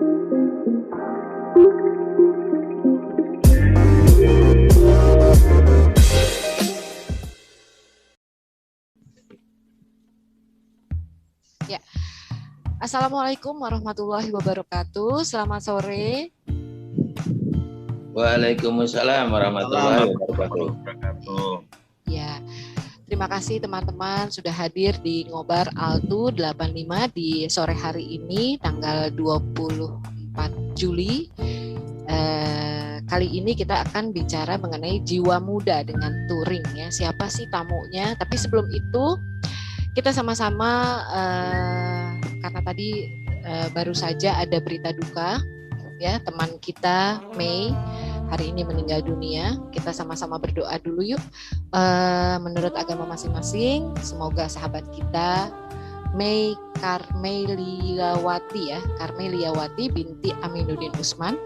Ya, Assalamualaikum warahmatullahi wabarakatuh. Selamat sore. Waalaikumsalam warahmatullahi wabarakatuh. Ya, terima kasih teman-teman sudah hadir di Ngobar Altu 85 di sore hari ini, tanggal 24 Juli. Kali ini kita akan bicara mengenai jiwa muda dengan touring ya. Siapa sih tamunya? Tapi sebelum itu kita sama-sama karena tadi baru saja ada berita duka ya, teman kita Mei hari ini meninggal dunia. Kita sama-sama berdoa dulu yuk. Menurut agama masing-masing, semoga sahabat kita Mei Karmeliawati binti Aminuddin Usman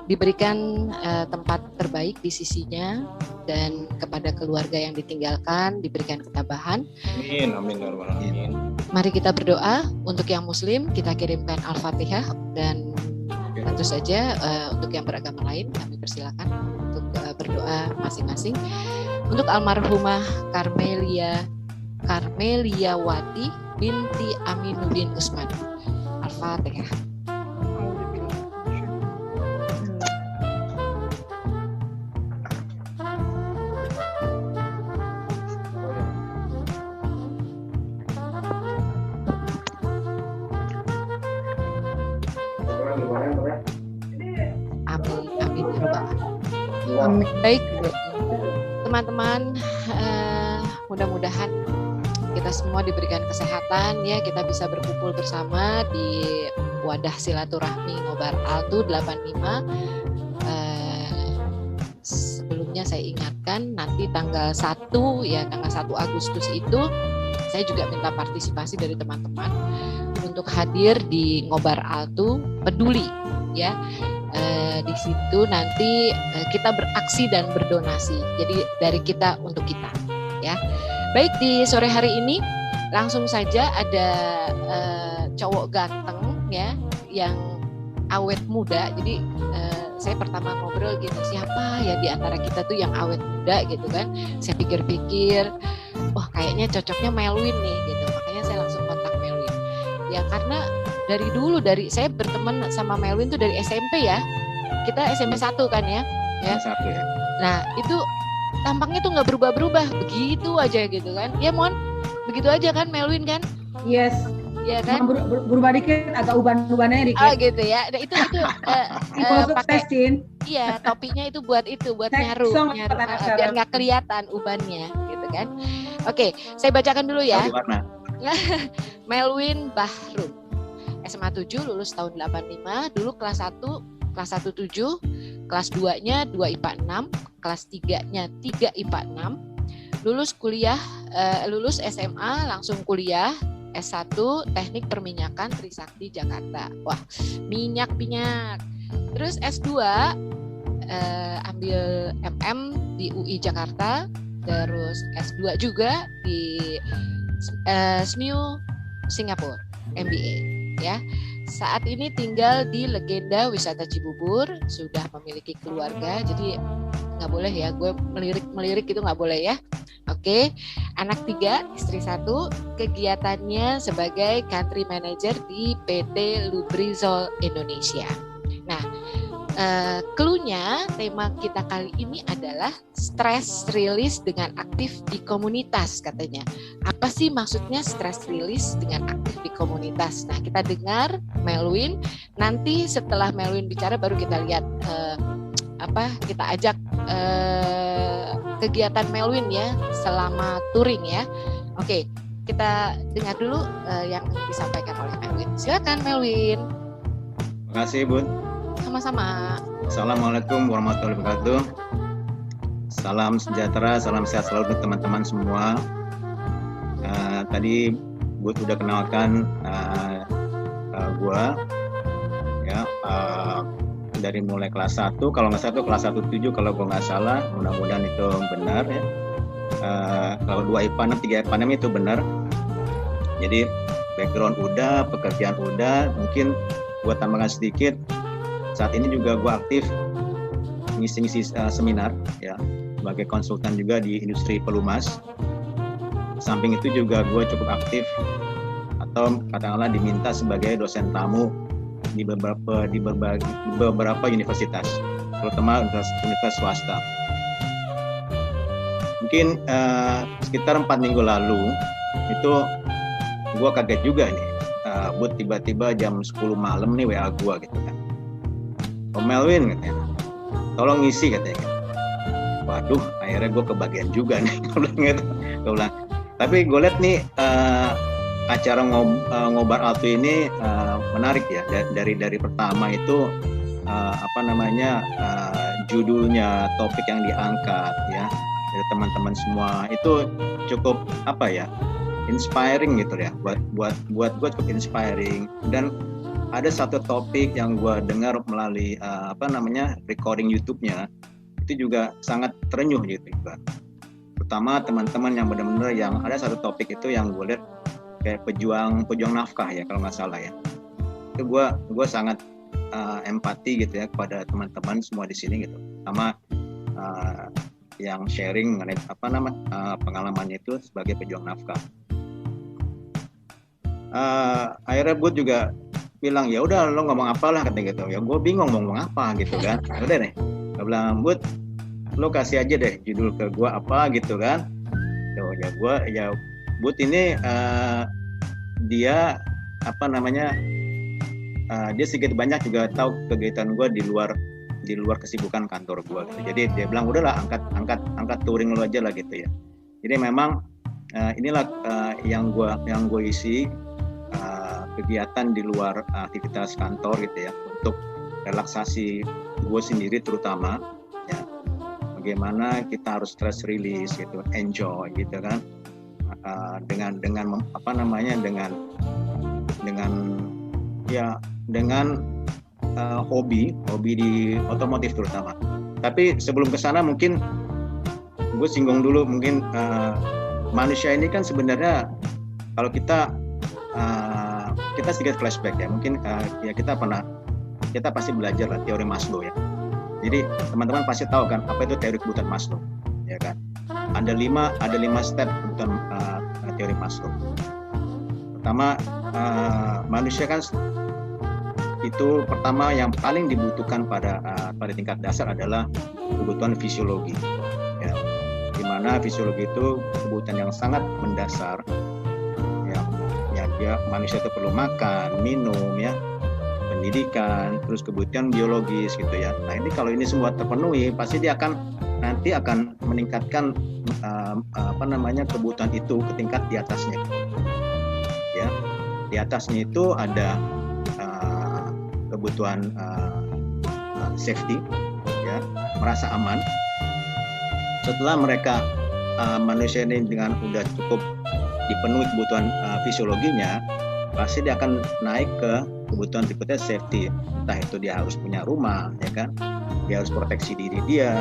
diberikan tempat terbaik di sisinya, dan kepada keluarga yang ditinggalkan diberikan ketabahan. Amin. Mari kita berdoa. Untuk yang muslim kita kirimkan Al-Fatihah, dan tentu saja untuk yang beragama lain kami persilakan untuk berdoa masing-masing. Untuk almarhumah Karmeliawati binti Aminuddin Usman. Al-Fatihah. Amin. Baik, teman-teman, mudah-mudahan kita semua diberikan kesehatan ya, kita bisa berkumpul bersama di wadah silaturahmi Ngobar Altu 85. Sebelumnya saya ingatkan nanti tanggal 1 Agustus itu saya juga minta partisipasi dari teman-teman untuk hadir di Ngobar Altu Peduli ya. Di situ nanti kita beraksi dan berdonasi. Jadi dari kita untuk kita ya. Baik, di sore hari ini langsung saja ada cowok ganteng ya yang awet muda. Jadi saya pertama ngobrol gitu, siapa ya di antara kita tuh yang awet muda gitu kan. Saya pikir-pikir, wah kayaknya cocoknya Melwin nih gitu. Makanya saya langsung kontak Melwin. Ya karena dari saya berteman sama Melwin tuh dari SMP ya. Kita SMP 1 kan ya. SMP 1 ya. Nah, itu tampangnya tuh nggak berubah-berubah, begitu aja gitu kan. Ya Mon, begitu aja kan Melwin kan? Yes. Ya kan? Berubah dikit, agak uban-ubannya dikit. Oh gitu ya. Nah, itu pakai iya, topinya itu buat nyaru biar nggak kelihatan ubannya gitu kan. Oke, saya bacakan dulu ya. Melwin Bahrum, SMA 7, lulus tahun 85, dulu kelas 1 7, kelas 2-nya 2 IPA 6, kelas 3-nya 3 IPA 6, lulus SMA langsung kuliah S1 Teknik Perminyakan Trisakti Jakarta. Wah, minyak. Terus S2 ambil MM di UI Jakarta, terus S2 juga di SMU Singapura, MBA ya. Saat ini tinggal di Legenda Wisata Cibubur, sudah memiliki keluarga, jadi nggak boleh ya, gue melirik itu nggak boleh ya. Oke, anak 3, istri 1, kegiatannya sebagai country manager di PT Lubrizol Indonesia. Nah, clue-nya tema kita kali ini adalah stress release dengan aktif di komunitas katanya. Apa sih maksudnya stress release dengan aktif di komunitas? Nah, kita dengar Melwin. Nanti setelah Melwin bicara baru kita lihat kita ajak kegiatan Melwin ya selama touring ya. Oke, kita dengar dulu yang disampaikan oleh Melwin. Silakan Melwin. Terima kasih Bun. Sama-sama. Assalamualaikum warahmatullahi wabarakatuh. Salam sejahtera, salam sehat selalu untuk teman-teman semua. Tadi Bun udah kenalkan gua ya, dari mulai kelas 1, kalau nggak salah kelas 1 7 kalau gua nggak salah, mudah-mudahan itu benar ya. Kalau 2 IPA 6, 3 IPA 6 itu benar. Jadi background udah, pekerjaan udah, mungkin Gue tambahkan sedikit, saat ini juga gue aktif ngisi-ngisi seminar ya, sebagai konsultan juga di industri pelumas. Samping itu juga gue cukup aktif atau katakanlah diminta sebagai dosen tamu di beberapa universitas, terutama universitas swasta. Mungkin sekitar 4 minggu lalu itu gue kaget juga nih, Bud, tiba-tiba jam 10 malam nih WA gue gitu kan, Om Melvin katanya, tolong ngisi katanya. Waduh, akhirnya gue kebagian juga nih. Gue bilang, tapi gue lihat nih acara ngobar altu ini menarik ya. Dari pertama itu judulnya, topik yang diangkat ya dari teman-teman semua itu cukup inspiring gitu ya. Buat gue cukup inspiring. Dan ada satu topik yang gue dengar melalui recording YouTube-nya, itu juga sangat terenyuh gitu juga. Terutama teman-teman yang benar-benar yang ada satu topik itu yang gue lihat kayak pejuang nafkah ya kalau nggak salah ya. Itu gue sangat empati gitu ya kepada teman-teman semua di sini gitu. Sama yang sharing mengenai pengalamannya itu sebagai pejuang nafkah. Akhirnya Bud juga bilang, ya udah lo ngomong apa lah katanya gitu. Ya gue bingung ngomong apa gitu kan. Udah deh, gue bilang, Bud, lo kasih aja deh judul ke gue apa gitu kan. Bud ini dia dia sedikit banyak juga tahu kegiatan gue di luar kesibukan kantor gue gitu. Jadi dia bilang, udahlah angkat touring lo aja lah gitu ya. Jadi memang inilah yang gue isi, kegiatan di luar aktivitas kantor gitu ya, untuk relaksasi gue sendiri terutama ya, bagaimana kita harus stress release gitu, enjoy gitu kan, dengan hobi di otomotif terutama. Tapi sebelum ke sana mungkin gue singgung dulu mungkin manusia ini kan sebenarnya kalau kita sedikit flashback ya, mungkin ya kita pasti belajar lah teori Maslow ya. Jadi teman-teman pasti tahu kan apa itu teori kebutuhan Maslow ya kan. Ada 5 step kebutuhan teori Maslow. Pertama, manusia kan itu pertama yang paling dibutuhkan pada tingkat dasar adalah kebutuhan fisiologi ya. Di mana fisiologi itu kebutuhan yang sangat mendasar. Ya, manusia itu perlu makan, minum ya, pendidikan, terus kebutuhan biologis gitu ya. Nah ini kalau ini semua terpenuhi, pasti dia nanti akan meningkatkan kebutuhan itu ke tingkat di atasnya. Ya, di atasnya itu ada kebutuhan safety, ya, merasa aman. Setelah manusia ini dengan udah cukup dipenuhi kebutuhan fisiologinya, pasti dia akan naik ke kebutuhan berikutnya safety. Entah itu dia harus punya rumah, ya kan? Dia harus proteksi diri dia,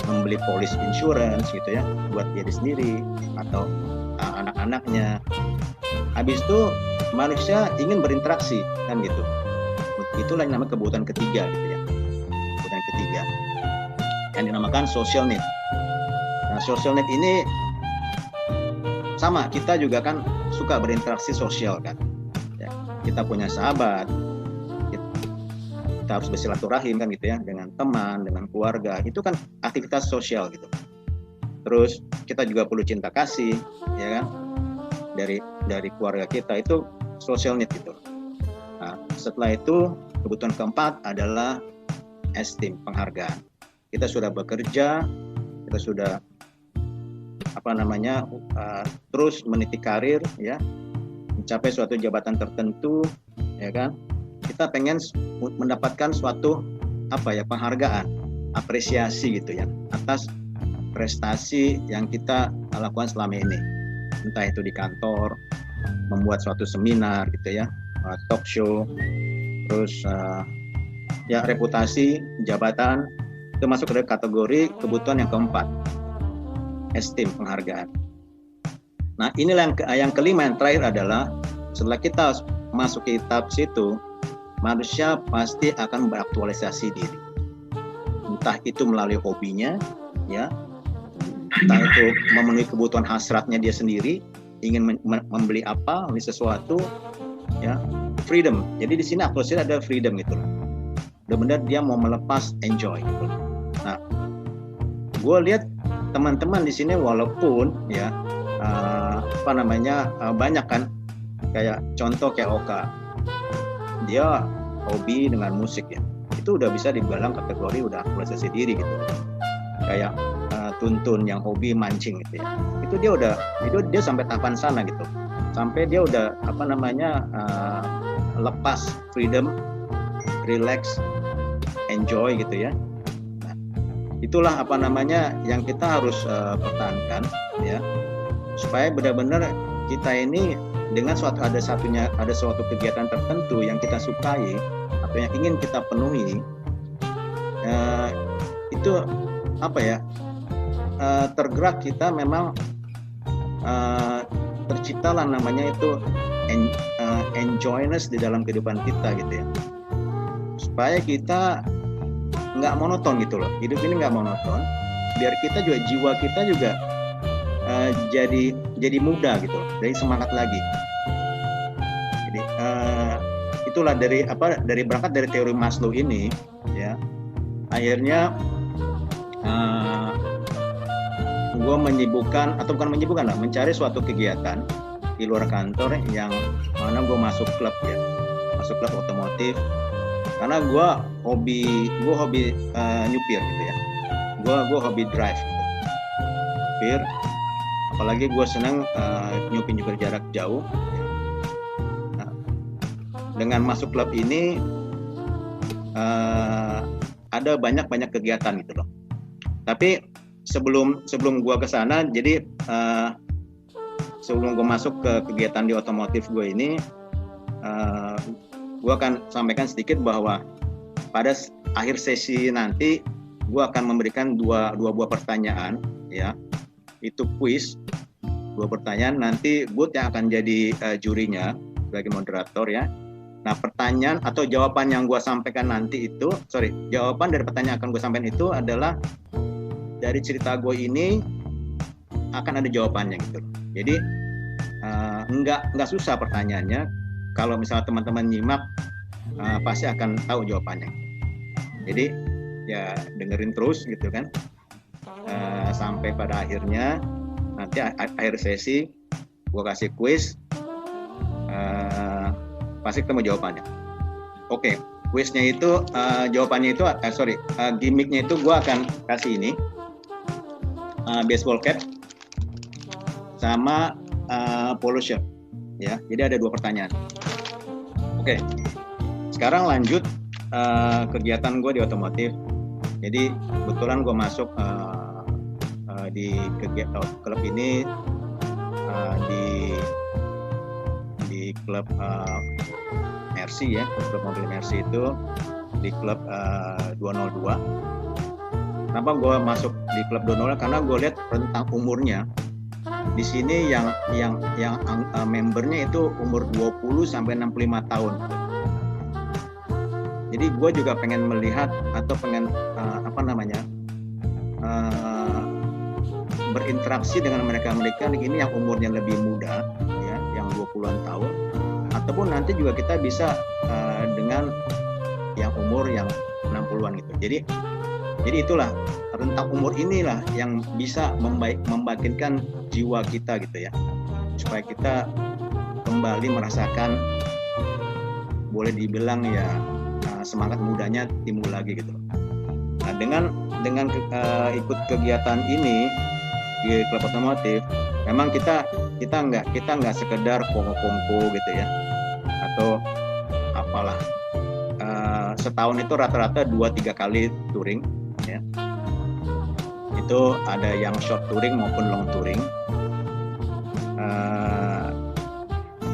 membeli polis insurance gitu ya, buat diri sendiri atau anak-anaknya. Habis itu manusia ingin berinteraksi kan gitu. Itulah yang namanya kebutuhan ketiga gitu ya. Kebutuhan ketiga yang dinamakan social need. Nah, social need ini sama, kita juga kan suka berinteraksi sosial kan ya, kita punya sahabat, kita harus bersilaturahim kan gitu ya, dengan teman, dengan keluarga, itu kan aktivitas sosial gitu. Terus kita juga perlu cinta kasih ya kan, dari keluarga kita, itu social need gitu. Nah, setelah itu kebutuhan keempat adalah esteem, penghargaan. Kita sudah bekerja, kita sudah terus meniti karir ya, mencapai suatu jabatan tertentu ya kan, kita pengen mendapatkan suatu penghargaan, apresiasi gitu ya atas prestasi yang kita lakukan selama ini, entah itu di kantor, membuat suatu seminar gitu ya, talk show, terus reputasi, jabatan, itu masuk ke kategori kebutuhan yang keempat, esteem, penghargaan. Nah inilah yang kelima, yang terakhir adalah setelah kita masuk ke tahap situ, manusia pasti akan beraktualisasi diri. Entah itu melalui hobinya, ya, entah itu memenuhi kebutuhan hasratnya dia sendiri, ingin membeli apa, membeli sesuatu, ya, freedom. Jadi di sini aktualisasi ada freedom gitu loh. Benar-benar dia mau melepas, enjoy gitu. Nah, gue lihat teman-teman di sini walaupun ya banyak kan, kayak contoh kayak Oka, dia hobi dengan musik ya, itu udah bisa dibilang kategori udah aktualisasi diri gitu. Kayak Tuntun yang hobi mancing gitu ya, itu dia sampai tahapan sana gitu, sampai dia udah lepas, freedom, relax, enjoy gitu ya. Nah, itulah yang kita harus pertahankan ya, supaya benar-benar kita ini dengan ada suatu kegiatan tertentu yang kita sukai atau yang ingin kita penuhi, itu tergerak kita memang terciptalah namanya itu enjoyness di dalam kehidupan kita gitu ya, supaya kita nggak monoton gitu loh, hidup ini nggak monoton, biar kita juga jiwa kita juga jadi muda gitu loh, jadi semangat lagi. Jadi itulah dari berangkat dari teori Maslow ini ya, akhirnya gue mencari suatu kegiatan di luar kantor yang mana gue masuk klub otomotif, karena gue hobi nyupir gitu ya, gue hobi drive gitu. Nyupir, apalagi gue senang nyupir jarak jauh. Nah, dengan masuk klub ini ada banyak kegiatan gitu loh. Tapi sebelum gue ke sana, jadi sebelum gue masuk ke kegiatan di otomotif gue ini, gue akan sampaikan sedikit bahwa pada akhir sesi nanti gue akan memberikan dua buah pertanyaan ya, itu kuis, 2 pertanyaan, nanti Bud yang akan jadi jurinya sebagai moderator ya. Nah, pertanyaan atau jawaban yang gue sampaikan nanti itu, jawaban dari pertanyaan yang akan gue sampaikan itu adalah dari cerita gue ini akan ada jawabannya gitu. Jadi nggak susah pertanyaannya. Kalau misalnya teman-teman nyimak pasti akan tahu jawabannya. Jadi ya dengerin terus gitu kan, sampai pada akhirnya nanti akhir sesi gue kasih kuis, pasti ketemu jawabannya. Oke, kuisnya itu jawabannya itu gimmicknya itu gue akan kasih ini. Baseball cap sama polo shirt ya, jadi ada 2 pertanyaan. Oke, sekarang lanjut kegiatan gue di otomotif. Jadi kebetulan gue masuk di klub ini di klub Mercy ya, klub mobil Mercy itu di klub 202. Kenapa gue masuk di klub 202? Karena gue lihat rentang umurnya di sini yang membernya itu umur 20 sampai 65 tahun. Jadi gue juga pengen melihat atau pengen berinteraksi dengan mereka ini yang umurnya lebih muda ya, yang 20-an tahun, ataupun nanti juga kita bisa dengan yang umur yang 60-an gitu. Jadi itulah rentang umur inilah yang bisa membangkitkan jiwa kita gitu ya, supaya kita kembali merasakan, boleh dibilang ya, semangat mudanya timbul lagi gitu. Nah, dengan ikut kegiatan ini di klub otomotif, memang kita nggak sekedar kongko gitu ya, atau apalah, setahun itu rata-rata 2-3 kali touring ya. Itu ada yang short touring maupun long touring.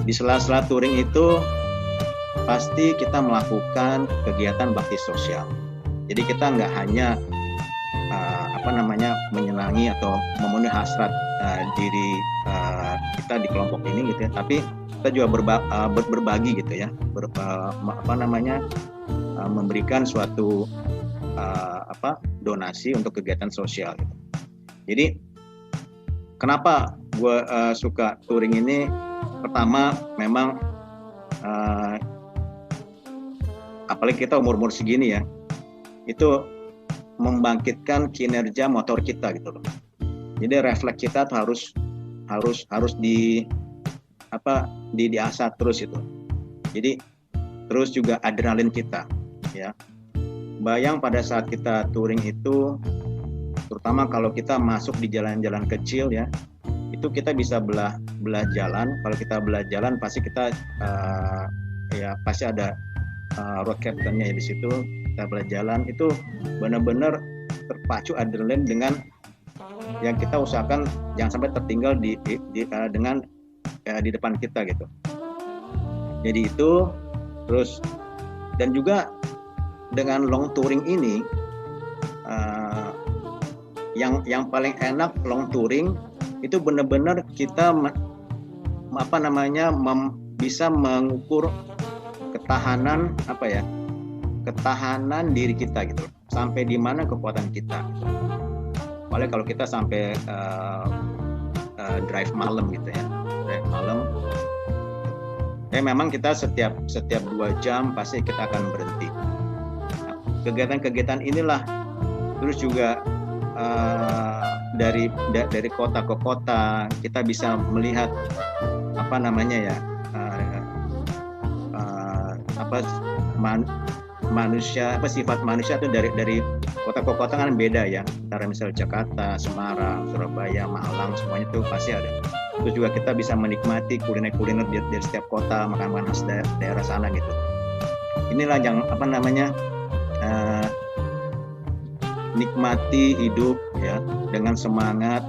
Di sela-sela touring itu pasti kita melakukan kegiatan bakti sosial. Jadi kita nggak hanya menyenangi atau memenuhi hasrat diri kita di kelompok ini gitu ya, tapi kita juga berbagi gitu ya, memberikan suatu donasi untuk kegiatan sosial gitu. Jadi kenapa gue suka touring ini? Pertama memang apalagi kita umur segini ya, itu membangkitkan kinerja motor kita gitu loh. Jadi refleks kita tuh harus diasah terus itu. Jadi terus juga adrenalin kita ya. Bayang pada saat kita touring itu, terutama kalau kita masuk di jalan-jalan kecil ya, itu kita bisa belah jalan. Kalau kita belah jalan pasti kita pasti ada road captain-nya di situ. Kita belah jalan itu benar-benar terpacu adrenalin dengan yang kita usahakan jangan sampai tertinggal di depan kita gitu. Jadi itu terus, dan juga dengan long touring ini yang paling enak long touring itu benar-benar kita bisa mengukur ketahanan diri kita gitu, sampai di mana kekuatan kita. Apalagi kalau kita sampai drive malam gitu ya, drive malam. Memang kita setiap 2 jam pasti kita akan berhenti. Nah, kegiatan-kegiatan inilah terus juga dari kota ke kota kita bisa melihat sifat manusia itu dari kota ke kota kan beda ya, antara misalnya Jakarta, Semarang, Surabaya, Malang, semuanya itu pasti ada. Terus juga kita bisa menikmati kuliner dari setiap kota, makan khas daerah sana gitu. Inilah yang nikmati hidup ya, dengan semangat,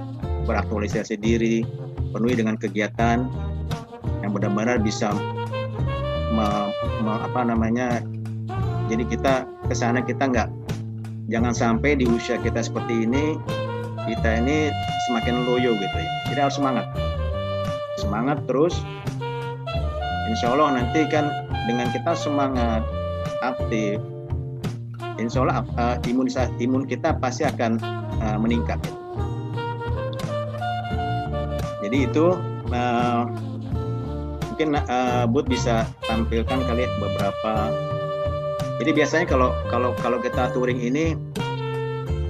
beraktualisasi diri, penuhi dengan kegiatan yang benar-benar bisa jadi kita kesana, kita jangan sampai di usia kita seperti ini kita ini semakin loyo gitu ya. Jadi harus semangat terus. Insya Allah nanti kan dengan kita semangat, aktif, insya Allah imun kita pasti akan meningkat. Jadi itu mungkin Bud bisa tampilkan kali beberapa. Jadi biasanya kalau kita touring ini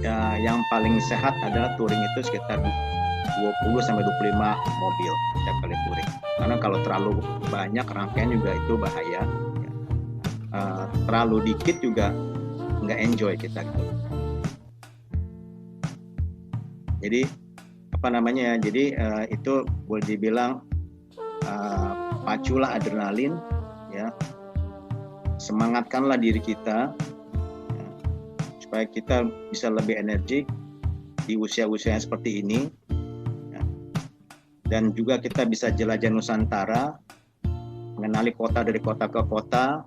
ya, yang paling sehat adalah touring itu sekitar 20 sampai 25 mobil setiap kali touring. Karena kalau terlalu banyak rangkaian juga itu bahaya. Ya. Terlalu dikit juga nggak enjoy kita gitu. Jadi Jadi itu boleh dibilang paculah adrenalin ya. Semangatkanlah diri kita ya, supaya kita bisa lebih energik di usia-usia yang seperti ini ya. Dan juga kita bisa jelajah Nusantara, mengenali kota dari kota ke kota,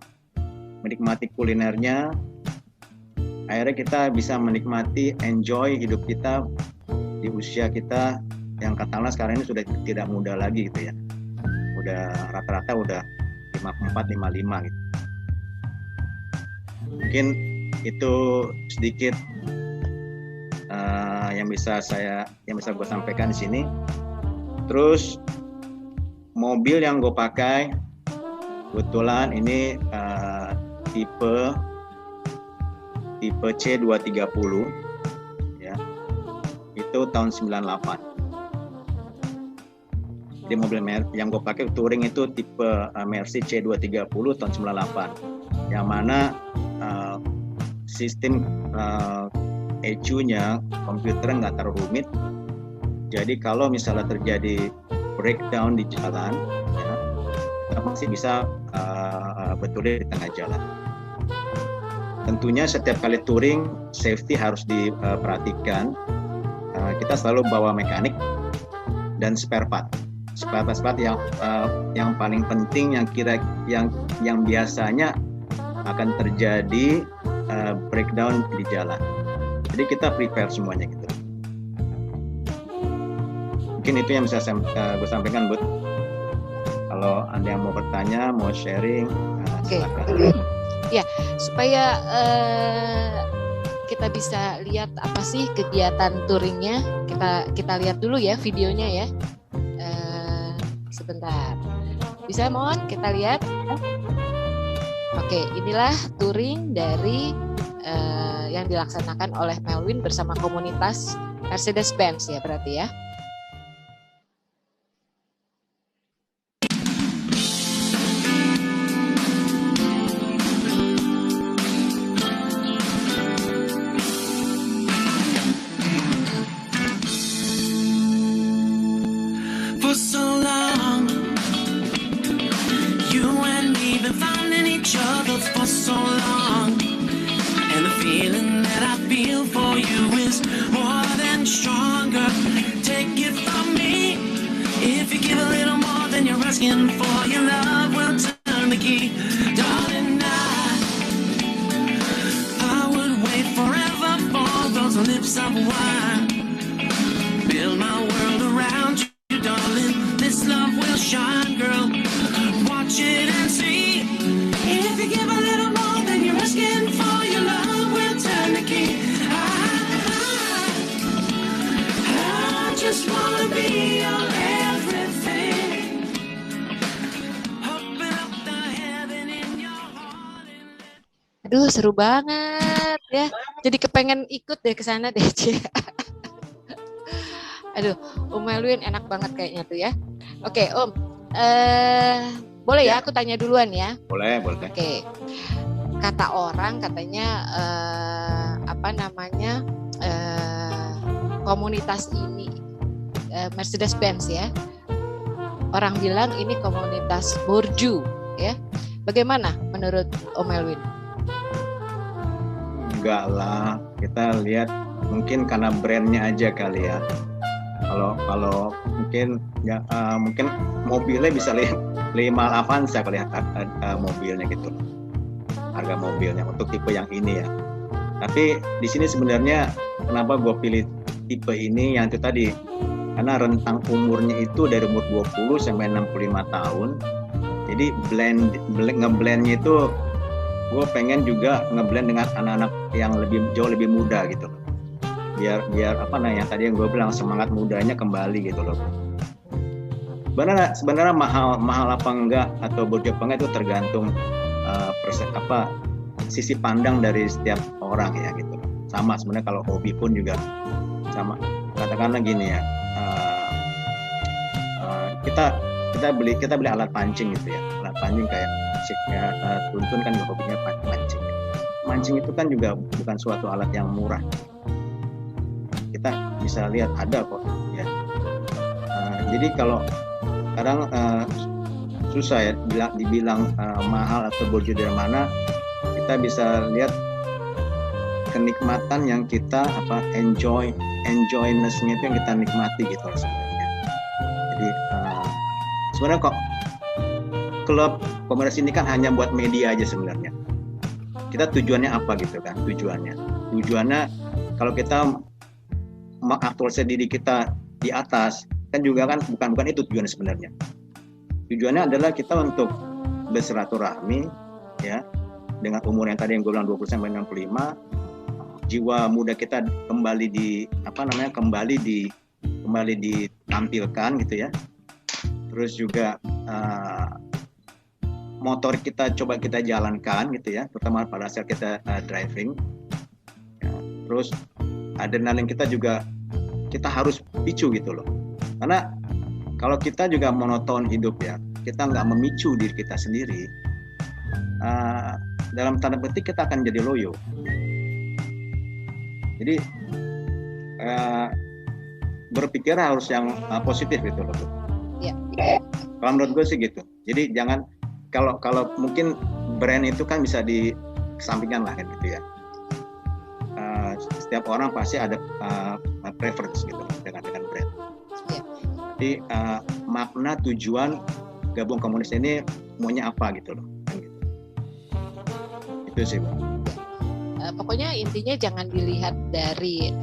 menikmati kulinernya. Akhirnya kita bisa menikmati, enjoy hidup kita di usia kita yang katakanlah sekarang ini sudah tidak muda lagi gitu ya. Udah rata-rata udah 54, 55 gitu. Mungkin itu sedikit yang bisa gue sampaikan di sini. Terus mobil yang gue pakai kebetulan ini tipe C230 ya. Itu tahun 98. Jadi mobil yang gue pakai touring itu tipe Mercy C230 tahun 98. Yang mana sistem ECU-nya komputernya nggak terlalu rumit. Jadi kalau misalnya terjadi breakdown di jalan, ya, kita masih bisa betulin di tengah jalan. Tentunya setiap kali touring safety harus diperhatikan. Kita selalu bawa mekanik dan spare part yang paling penting yang biasanya akan terjadi breakdown di jalan. Jadi kita prepare semuanya gitu. Mungkin itu yang bisa gue sampaikan, Bud. Kalau ada yang mau bertanya, mau sharing, Oke. silakan. Ya, supaya kita bisa lihat apa sih kegiatan touringnya, kita lihat dulu ya videonya ya. Sebentar, bisa mohon kita lihat. Oke, inilah touring dari yang dilaksanakan oleh Melwin bersama komunitas Mercedes-Benz ya berarti ya. For so long, you and me been finding each other for so long, and the feeling that I feel for you is more than stronger. Take it from me, if you give a little more than you're asking for, your love will turn the key, darling. I would wait forever for those lips of wine, build my world around you, darling. This love will shine, girl. Watch it and see. If you give a little more than you're asking for, your love will turn the key. I just wanna be your everything. Open up the heaven in your heart. Aduh, seru banget ya. Jadi kepengen ikut deh ke sana deh, Cie. Aduh, Om Melwin enak banget kayaknya tuh ya. Oke, Om. Boleh ya aku tanya duluan ya? Boleh. Oke. Kata orang katanya komunitas ini Mercedes-Benz ya. Orang bilang ini komunitas borju ya. Bagaimana menurut Om Melwin? Enggak lah, kita lihat mungkin karena brandnya aja kali ya. Kalau mungkin ya, mungkin mobilnya bisa 5 Avanza kalau lihat mobilnya gitu, harga mobilnya untuk tipe yang ini ya. Tapi di sini sebenarnya kenapa gue pilih tipe ini yang itu tadi, karena rentang umurnya itu dari umur 20 sampai 65 tahun. Jadi ngeblendnya itu gue pengen juga ngeblend dengan anak-anak yang jauh lebih muda gitu loh. Biar yang tadi yang gue bilang semangat mudanya kembali gitu loh. Sebenarnya mahal apa enggak atau borju apa enggak itu tergantung sisi pandang dari setiap orang ya gitu. Sama sebenarnya kalau hobi pun juga sama. Katakanlah gini ya, kita beli alat pancing gitu ya, alat pancing kayak Tuntun kan hobinya pancing. Mancing itu kan juga bukan suatu alat yang murah. Kita bisa lihat ada kok ya. Jadi kalau kadang susah ya dibilang mahal atau borju dari mana, kita bisa lihat kenikmatan yang kita enjoyness-nya itu yang kita nikmati gitu loh sebenarnya. Jadi sebenarnya kok klub komunitas ini kan hanya buat media aja sebenarnya. Kita tujuannya apa gitu kan? Tujuannya kalau kita mengaktualisasi diri kita di atas kan juga kan bukan itu tujuannya sebenarnya. Tujuannya adalah kita untuk bersilaturahmi ya, dengan umur yang tadi yang gue bilang 20 sampai 65, jiwa muda kita kembali ditampilkan gitu ya. Terus juga motor kita coba kita jalankan gitu ya, terutama pada saat kita driving ya. Terus adrenalin kita juga kita harus picu gitu loh, karena kalau kita juga monoton hidup ya, kita nggak memicu diri kita sendiri, dalam tanda petik kita akan jadi loyo. Jadi berpikir harus yang positif gitu loh. Ya. Kalau menurut gue sih gitu. Jadi jangan kalau mungkin brand itu kan bisa dikesampingkan lah kan gitu ya. Setiap orang pasti ada preference gitu dengan brand. Ya. Jadi makna tujuan gabung komunitas ini maunya apa gitu loh. Kan gitu. Itu sih Bang. Pokoknya intinya jangan dilihat dari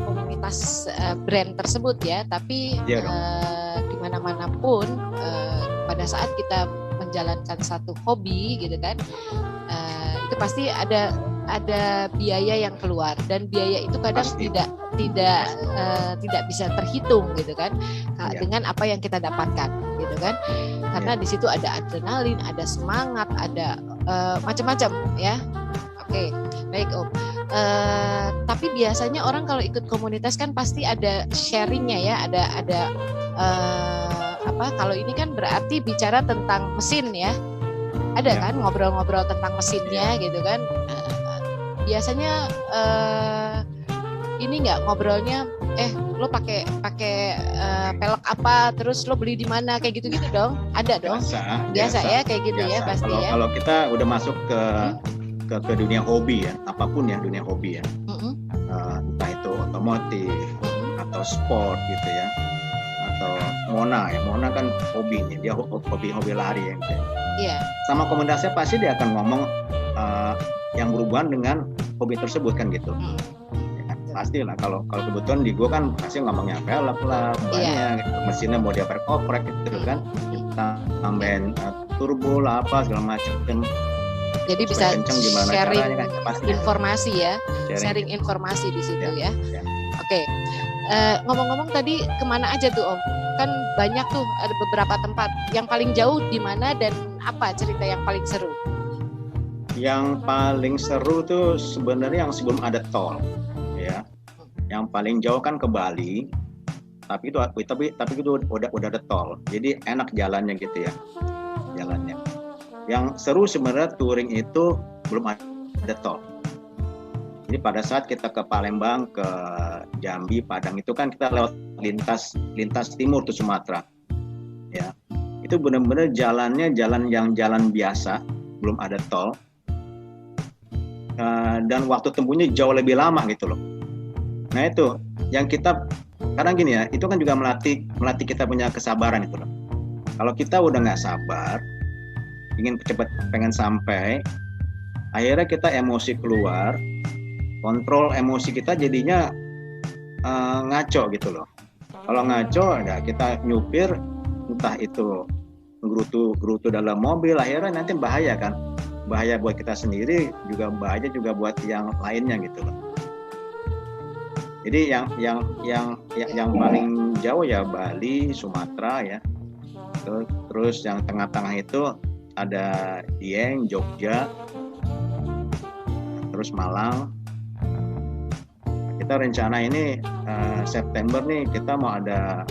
komunitas brand tersebut ya, tapi di mana-mana pun pada saat kita menjalankan satu hobi gitu kan, itu pasti ada biaya yang keluar, dan biaya itu kadang Pasti. tidak bisa terhitung gitu kan, Iya. dengan apa yang kita dapatkan gitu kan, karena di situ ada adrenalin, ada semangat, ada macam-macam ya. Oke, baik Om. Tapi biasanya orang kalau ikut komunitas kan pasti ada sharingnya ya, ada kalau ini kan berarti bicara tentang mesin ya, ada Ya. kan ngobrol-ngobrol tentang mesinnya gitu kan. Biasanya ini nggak ngobrolnya, lo pakai pelek apa, terus lo beli di mana, kayak gitu-gitu dong, ada dong. Biasa ya kayak gitu ya Biasa. pasti ya. Kalau kita udah masuk ke dunia hobi ya, apapun ya dunia hobi ya, Mm-mm, entah itu otomotif mm-mm. atau sport gitu ya, atau Mona kan hobi nih, dia hobi lari ya. Gitu. Iya. Sama komunitasnya pasti dia akan ngomong yang berhubungan dengan hobi tersebut kan gitu. Mm. Ya kan? Pastilah kalau kebetulan di gua kan pasti ngomongnya velg lah, banyak gitu. Mesinnya mau dia oprek gitu kan, kita tambahin turbo lah apa segala macam. Jadi Supaya bisa kenceng gimana sharing caranya kan, pasti. informasi ya, sharing informasi di situ ya. Ya. Oke. Ngomong-ngomong tadi kemana aja tuh Om? Kan banyak tuh, ada beberapa tempat. Yang paling jauh di mana dan apa cerita yang paling seru? Yang paling seru tuh sebenarnya yang sebelum ada tol, ya. Yang paling jauh kan ke Bali, tapi itu udah ada tol, jadi enak jalannya gitu ya, jalannya. Yang seru sebenarnya touring itu belum ada tol. Jadi pada saat kita ke Palembang, ke Jambi, Padang itu kan kita lewat lintas timur tuh Sumatera, ya. Itu benar-benar jalannya jalan biasa, belum ada tol. Dan waktu tempuhnya jauh lebih lama gitu loh. Nah itu yang kita kadang gini ya, itu kan juga melatih kita punya kesabaran itu loh. Kalau kita udah nggak sabar, ingin cepat pengen sampai, akhirnya kita emosi keluar, kontrol emosi kita jadinya ngaco gitu loh. Kalau ngaco ya kita nyupir, entah itu gerutu dalam mobil, akhirnya nanti bahaya kan. Bahaya buat kita sendiri, juga bahaya juga buat yang lainnya gitu loh. Jadi yang paling jauh ya Bali, Sumatera ya. Terus yang tengah-tengah itu ada Dieng, Jogja, terus Malang. Kita rencana ini September nih kita mau ada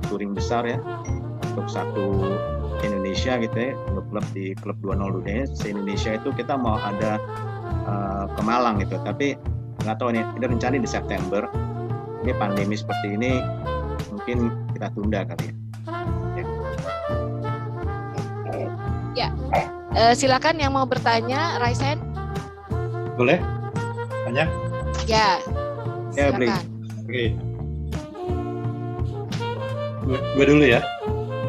touring besar ya untuk satu Indonesia gitu ya, untuk klub 20 dunia se-Indonesia itu kita mau ada ke Malang gitu, tapi nggak tahu nih, kita rencana di September. Ini pandemi seperti ini mungkin kita tunda kali ya. Silakan yang mau bertanya, Raisen. Boleh? Tanya? Ya. Ya, Bli. Silakan. Oke. Gue dulu ya.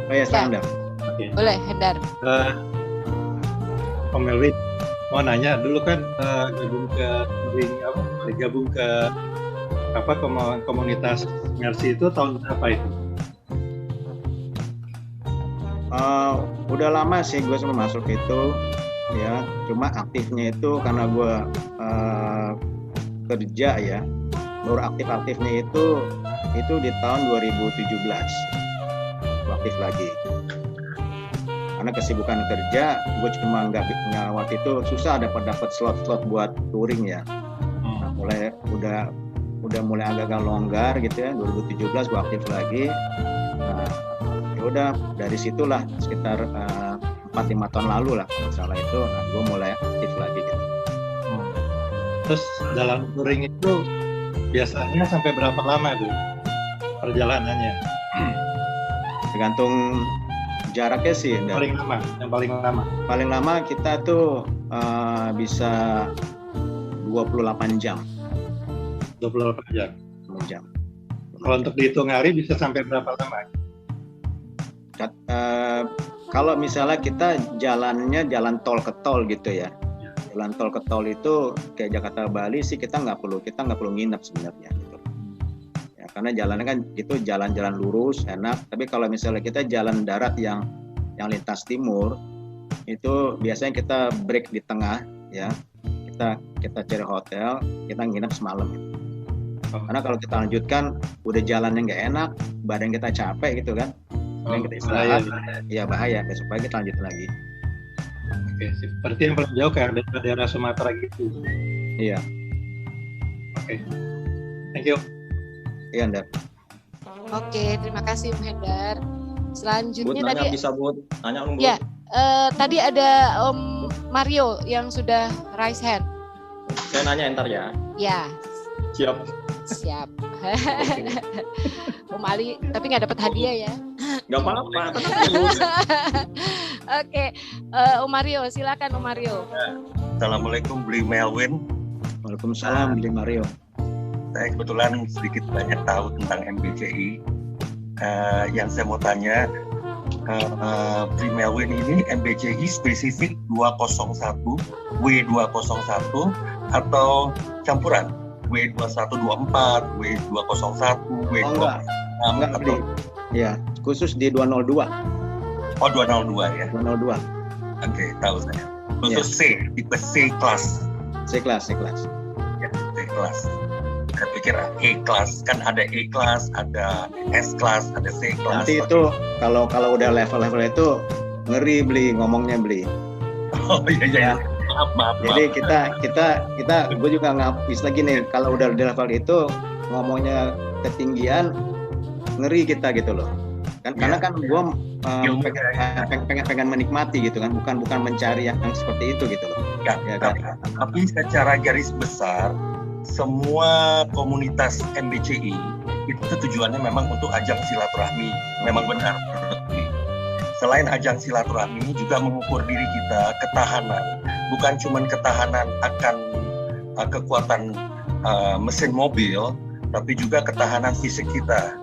Oh ya, standar. Oke. Boleh, Hendar. Om Melvin, mau nanya dulu kan gabung ke komunitas Mercy itu tahun berapa itu? Udah lama sih gue semua masuk itu ya, cuma aktifnya itu karena gue kerja ya, baru aktifnya itu di tahun 2017 aktif lagi. Karena kesibukan kerja, gue cuma nggak waktu itu susah dapat slot buat touring ya. Nah, udah mulai agak longgar gitu ya. 2017 gue aktif lagi. Nah, ya udah dari situlah sekitar 4-5 tahun lalu lah kalau salah itu. Nah, gue mulai aktif lagi gitu. Terus dalam touring itu biasanya sampai berapa lama tuh perjalanannya? Tergantung jaraknya sih. Yang paling lama. Paling lama kita tuh bisa 28 jam. 28 jam. Jam. Kalau untuk dihitung hari bisa sampai berapa lama? Kalau misalnya kita jalannya jalan tol ke tol gitu ya. Jalan tol ke tol itu kayak Jakarta Bali sih kita nggak perlu nginep sebenarnya gitu. Ya, karena jalannya kan itu jalan-jalan lurus enak. Tapi kalau misalnya kita jalan darat yang lintas timur, itu biasanya kita break di tengah ya, kita cari hotel, kita nginep semalam. Karena kalau kita lanjutkan udah jalannya nggak enak, badan kita capek gitu kan, dan kita istirahat, ya bahaya. Besok pagi kita lanjut lagi. Oke, seperti yang paling jauh kayak daerah Sumatera gitu. Iya. Oke, thank you. Iya, Hendar. Oke, terima kasih Om Hendar. Selanjutnya Bud, tadi bisa Bud, nanya Bud. ya, tadi ada Om Mario yang sudah raise hand. Saya nanya ntar ya. Ya, Siap. Om Ali, tapi nggak dapat hadiah ya. Nggak apa-apa. Oke, Om Mario, silakan Om Mario. Assalamualaikum, Bli Melwin. Waalaikumsalam, Bli Mario. Saya kebetulan sedikit banyak tahu tentang MBCI. Yang saya mau tanya, Bli Melwin ini MBCI spesifik 201, W201 atau campuran? W2124, W201, W206 Enggak, atau ya, khusus di 202. Oh, 202 ya. 202. Oke, tahu saya. Khusus C, tipe C kelas. C-kelas. Ya, C kelas. Saya pikir E kelas, kan ada E kelas, ada S kelas, ada C kelas. Nanti itu kalau udah level-level itu ngeri Bli ngomongnya Bli. Oh iya. Maaf. Jadi kita gue juga ngapis lagi nih, kalau udah di level itu ngomongnya ketinggian ngeri kita gitu loh. Karena kan gue pengen menikmati gitu kan, bukan mencari yang seperti itu gitu loh. Ya, tapi secara garis besar semua komunitas MBCI itu tujuannya memang untuk ajang silaturahmi. Memang benar. Selain ajang silaturahmi juga mengukur diri kita ketahanan, bukan cuma ketahanan akan kekuatan mesin mobil, tapi juga ketahanan fisik kita.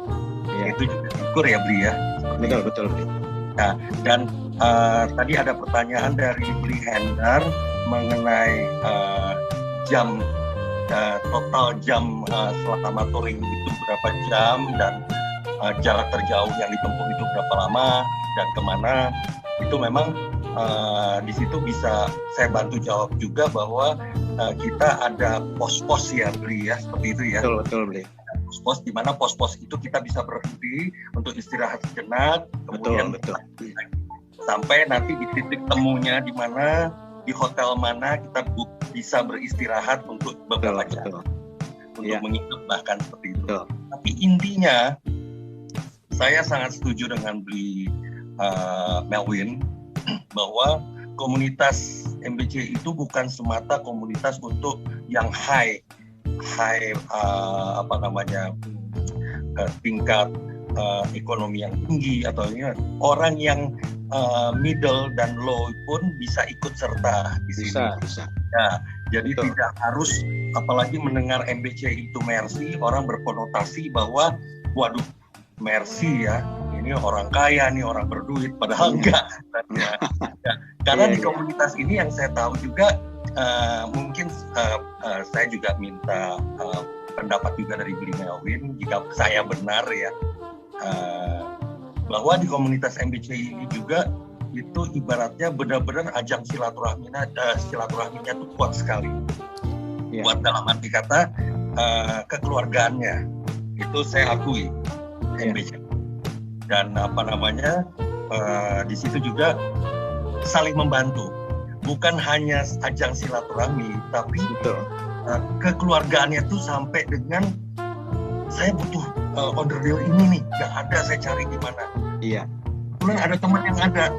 Iya. Itu juga diukur ya Bli ya. Betul Bli. Nah, dan tadi ada pertanyaan dari Bli Hendar mengenai jam total jam selama touring itu berapa jam dan jarak terjauh yang ditempuh itu berapa lama dan kemana. Itu memang di situ bisa saya bantu jawab juga bahwa kita ada pos-pos ya Bli ya, seperti itu ya. Betul Bli. Pos-pos di mana pos-pos itu kita bisa berhenti untuk istirahat sejenak, kemudian Betul. sampai nanti di titik temunya di mana, di hotel mana kita bisa beristirahat untuk beberapa jam, untuk menginap bahkan seperti itu. Betul. Tapi intinya saya sangat setuju dengan Bli Melwin bahwa komunitas MBCI itu bukan semata komunitas untuk yang high tingkat ekonomi yang tinggi atau orang yang middle dan low pun bisa ikut serta di sini. Bisa. Ya, jadi tidak harus, apalagi mendengar MBCI itu Mercy, orang berkonotasi bahwa waduh Mercy ya, ini orang kaya nih, orang berduit, padahal enggak. Karena di komunitas ini yang saya tahu juga, mungkin saya juga minta pendapat juga dari Bli Melwin jika saya benar ya, bahwa di komunitas MBCI ini juga itu ibaratnya benar-benar ajang silaturahminya itu kuat sekali. Kuat dalam arti kata kekeluargaannya itu saya akui MBCI. Dan di situ juga saling membantu. Bukan hanya ajang silaturahmi, tapi kekeluargaannya itu sampai dengan saya butuh onderdil ini nih, nggak ada, saya cari di mana. Iya. Kemudian ada teman yang ada,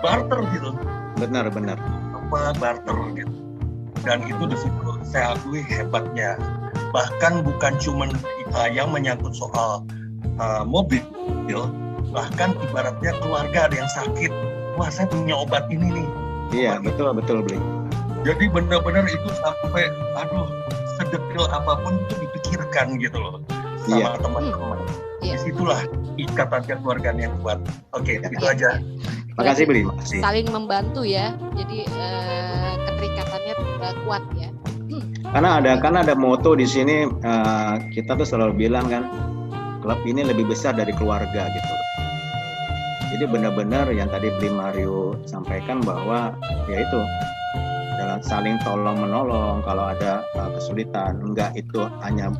barter gitu. Benar. Barter gitu. Dan itu di situ saya akui hebatnya. Bahkan bukan cuma yang menyangkut soal mobil, bahkan ibaratnya keluarga ada yang sakit. Wah, saya punya obat ini nih. Iya, betul Bli. Jadi benar-benar itu sampai sedetil apapun itu dipikirkan gitu loh sama teman-teman. Disitulah ikatan kekeluargaan yang kuat. Oke, itu aja. Makasih Bli. Saling membantu ya. Jadi keterikatannya kuat ya. Karena ada moto di sini, kita tuh selalu bilang kan, klub ini lebih besar dari keluarga gitu. Jadi benar-benar yang tadi Bli Mario sampaikan bahwa ya itu dalam saling tolong menolong kalau ada kesulitan, enggak itu hanya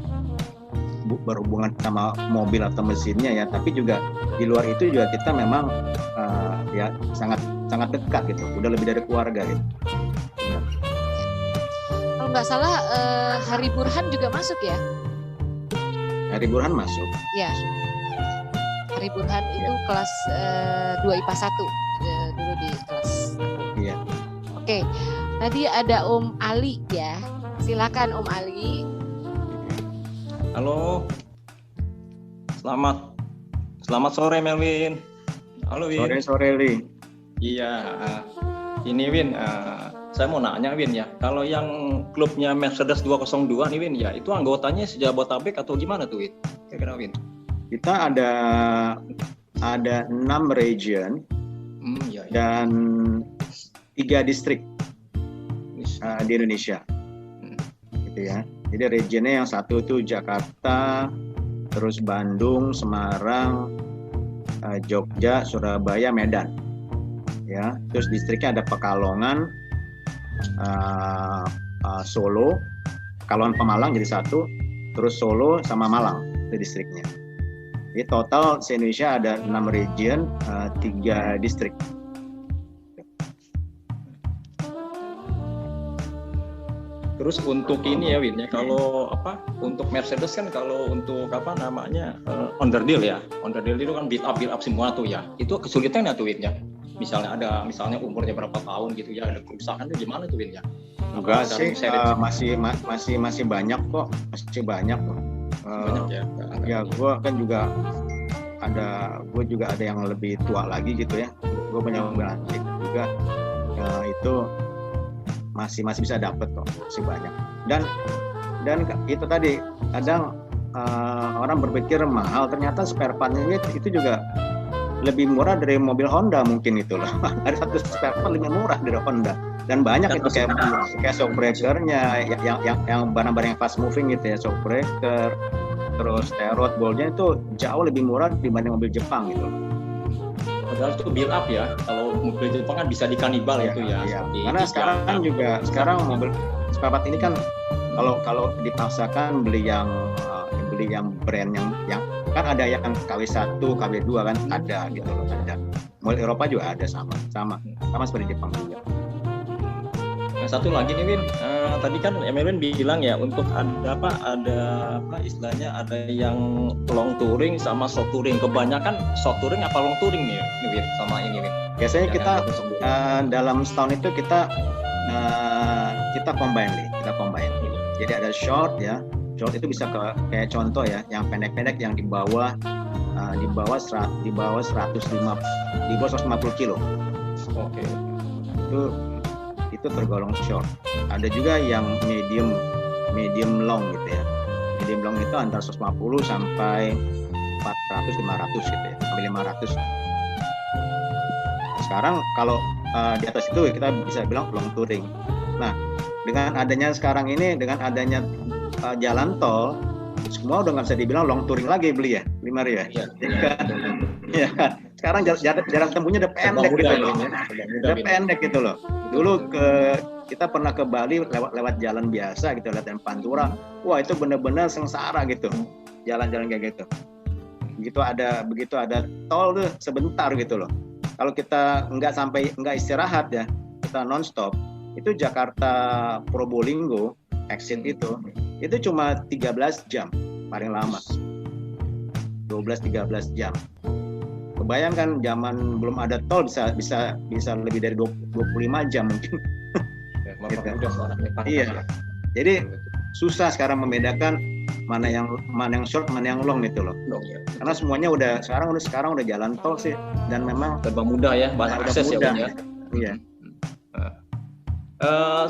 berhubungan sama mobil atau mesinnya ya, tapi juga di luar itu juga kita memang ya sangat dekat gitu, udah lebih dari keluarga gitu. Kalau nggak salah Hari Burhan juga masuk ya? Hari Burhan masuk. Ya. Hari Burhan itu kelas 2 IPA 1 dulu di kelas. Iya. Oke. Tadi ada Om Ali ya. Silakan Om Ali. Halo. Selamat sore Melvin. Halo Win. Sore Li. Iya. Ini Win, saya mau nanya Win ya. Kalau yang klubnya Mercedes 202 nih Win ya, itu anggotanya sejabotabek atau gimana tuh Win? Kira-kira Win. Kita ada 6 region Ya. dan 3 distrik di Indonesia, gitu ya. Jadi regionnya yang satu itu Jakarta, terus Bandung, Semarang, Jogja, Surabaya, Medan, ya. Terus distriknya ada Pekalongan, Solo, Pekalongan Pemalang jadi satu, terus Solo sama Malang itu distriknya. Jadi total di Indonesia ada 6 region, 3 distrik. Terus untuk ini ya Win ya, kalau untuk Mercedes kan kalau untuk underdeal ya, underdeal itu kan build up semua tuh ya. Itu kesulitannya tuh Win ya. Misalnya umurnya berapa tahun gitu ya, ada kerusakan itu gimana tuh Win ya? Enggak sih, masih banyak kok, banyak kok. Banyak ya. Ya gue kan juga ada yang lebih tua lagi gitu ya. Gue punya mobil antik juga, itu masih bisa dapet kok, masih banyak. Dan itu tadi kadang orang berpikir mahal, ternyata spare partnya itu juga lebih murah dari mobil Honda mungkin itu loh. Ada satu spare part lebih murah dari Honda, dan banyak itu kayak shock breakernya yang barang-barang yang fast moving gitu ya, shock breaker, terus terot bolnya itu jauh lebih murah dibanding mobil Jepang gitu. Padahal itu build up ya. Kalau mobil Jepang kan bisa dikanibal itu ya. Iya. Karena sekarang mobil spare part ini kan kalau dipaksakan beli yang brand yang kan ada yang KW1, KW2 kan ada gitu loh, ada. Mobil Eropa juga ada sama seperti Jepang juga. Nah, satu lagi nih Win, tadi kan Melvin bilang ya untuk ada istilahnya ada yang long touring sama short touring. Kebanyakan short touring apa long touring nih Win sama ini Win? Biasanya kita dalam setahun itu kita combine nih, Jadi ada short ya. Short itu bisa kayak contoh ya, yang pendek-pendek yang di bawah 150 kilo. Oke. Itu tergolong short. Ada juga yang medium long gitu ya. Medium long itu antara 150 sampai 400, 500 gitu ya, sampai 500. Sekarang kalau di atas itu kita bisa bilang long touring. Nah, dengan adanya sekarang ini, dengan adanya jalan tol, semua udah nggak bisa dibilang long touring lagi beli ya, Limar ya. Iya kan. Sekarang jarak tempuhnya udah pendek gitu loh. Udah pendek gitu loh. Dulu kita pernah ke Bali lewat jalan biasa gitu, lewat Pantura. Wah, itu benar-benar sengsara gitu. Jalan-jalan kayak gitu. Begitu ada tol tuh sebentar gitu loh. Kalau kita nggak istirahat ya, kita nonstop, itu Jakarta Probolinggo exit itu cuma 13 jam paling lama. 12-13 jam. Kebayangkan zaman belum ada tol bisa lebih dari 25 jam mungkin. Gitu. Iya. Jadi susah sekarang membedakan mana yang short, mana yang long gitu loh. Karena semuanya sekarang udah jalan tol sih, dan memang serba mudah ya, banyak akses ya. Iya.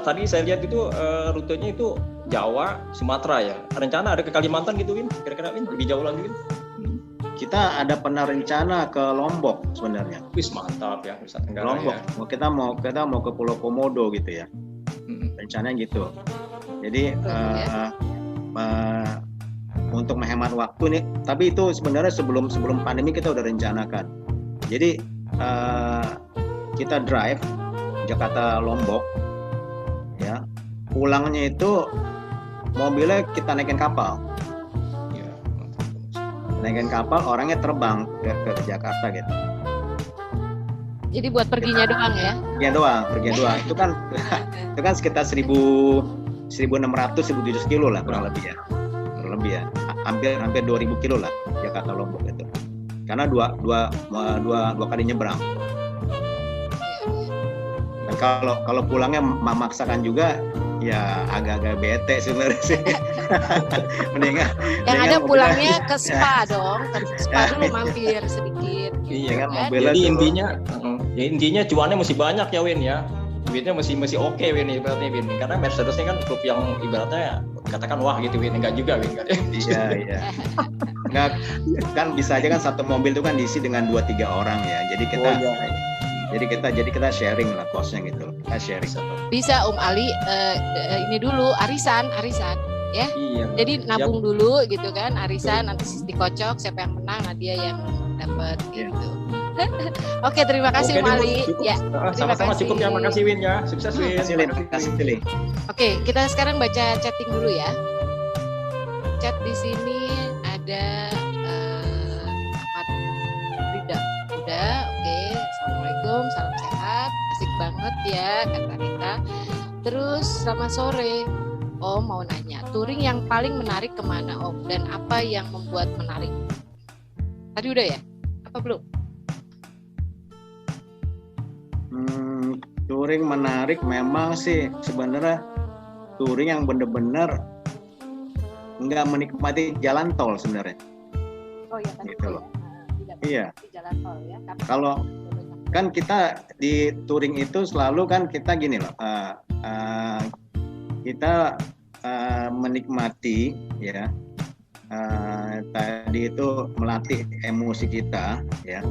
Tadi saya lihat itu rutenya itu Jawa, Sumatera ya. Rencana ada ke Kalimantan gitu Win? Kira-kira Win lebih jauh lagi Win? Kita ada pernah rencana ke Lombok sebenarnya. Wis mantap ya, Nusa Tenggara. Lombok. Ya. Kita mau ke Pulau Komodo gitu ya. Rencananya gitu. Jadi untuk menghemat waktu nih. Tapi itu sebenarnya sebelum pandemi kita udah rencanakan. Jadi kita drive Jakarta Lombok, ya. Pulangnya itu mobilnya kita naikin kapal. Naikin kapal, orangnya terbang ke Jakarta gitu. Jadi buat perginya doang ya? Perginya doang. Itu kan sekitar 1.600 1.700 kilo lah kurang lebih ya. Hampir 2.000 kilo lah Jakarta Lombok itu. Karena dua kali nyebrang. Dan kalau pulangnya memaksakan juga, ya agak-agak bete sebenarnya sih. mendingan ada pulangnya ke spa dong, ke spa dulu mampir sedikit. Iya kan, jadi intinya cuannya mesti banyak ya Win ya. Duitnya mesti oke Win ibaratnya Win. Karena Mercedes ini kan klub yang ibaratnya katakan wah gitu Win, enggak juga Win kan. Iya. Enggak, kan bisa aja kan satu mobil itu kan diisi dengan 2-3 orang ya. Jadi kita sharing lah costnya gitu. Kita sharing. Bisa Ali ini dulu arisan ya. Iya. Jadi nabung dulu gitu kan, arisan nanti dikocok siapa yang menang, nah dia yang dapat gitu. Oke, terima kasih Ali. Ya, sama-sama cukup ya, makasih Win ya. Sukses Win. Makasih Lin. Oke, kita sekarang baca chatting dulu ya. Chat di sini ada Rida. Udah, oke. Assalamualaikum, salam sehat. Asik banget ya kata Rita. Terus selamat sore. Om mau nanya, touring yang paling menarik kemana Om? Dan apa yang membuat menarik? Tadi udah ya? Apa belum? Touring menarik memang sih sebenarnya touring yang benar-benar nggak menikmati jalan tol sebenarnya. Oh iya kan gitu loh. Iya. Jalan tol ya. Kalau kan kita di touring itu selalu kan kita gini loh, kita menikmati ya, tadi itu melatih emosi kita ya,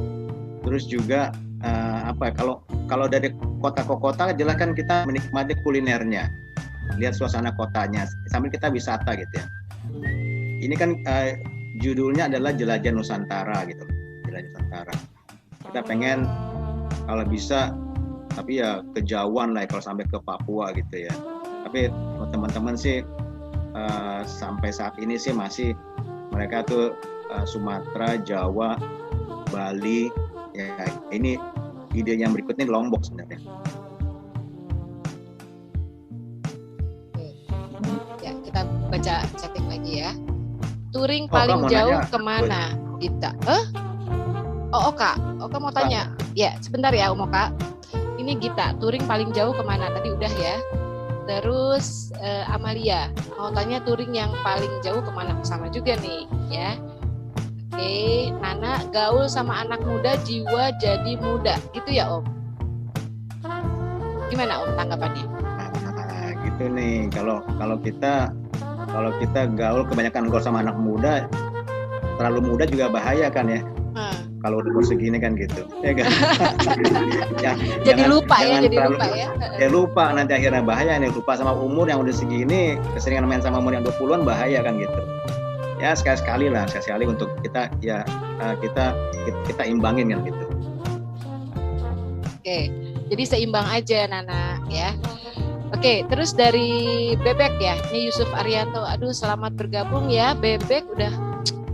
terus juga kalau dari kota ke kota jelas kan kita menikmati kulinernya, lihat suasana kotanya sambil kita wisata gitu ya. Ini kan judulnya adalah Jelajah Nusantara gitu, Jelajah Nusantara. Kita pengen kalau bisa, tapi ya kejauhan lah kalau sampai ke Papua gitu ya. Tapi teman-teman sih sampai saat ini sih masih mereka tuh Sumatera, Jawa, Bali ya. Ini ide yang berikutnya Lombok sebenarnya. Ya, kita baca chatting lagi ya. Touring paling jauh kemana? Gita? Oka mau tanya. Ya, sebentar ya Om Oka. Ini Gita, touring paling jauh kemana? Tadi udah ya. Terus Amalia mau tanya touring yang paling jauh kemana? Sama juga nih ya. Oke, Nana, gaul sama anak muda jiwa jadi muda, gitu ya Om? Gimana Om tanggapannya? Gitu nih, kalau kita gaul kebanyakan gaul sama anak muda, terlalu muda juga bahaya kan ya? Kalau umur segini kan gitu, ya kan? Jadi lupa lupa nanti akhirnya bahaya nih, lupa sama umur yang udah segini, keseringan main sama umur yang 20-an bahaya kan gitu. Ya sekali-sekali untuk kita ya kita imbangin kan gitu. Oke, jadi seimbang aja Nana ya. Oke, terus dari Bebek ya, ini Yusuf Arianto. Aduh, selamat bergabung ya Bebek, udah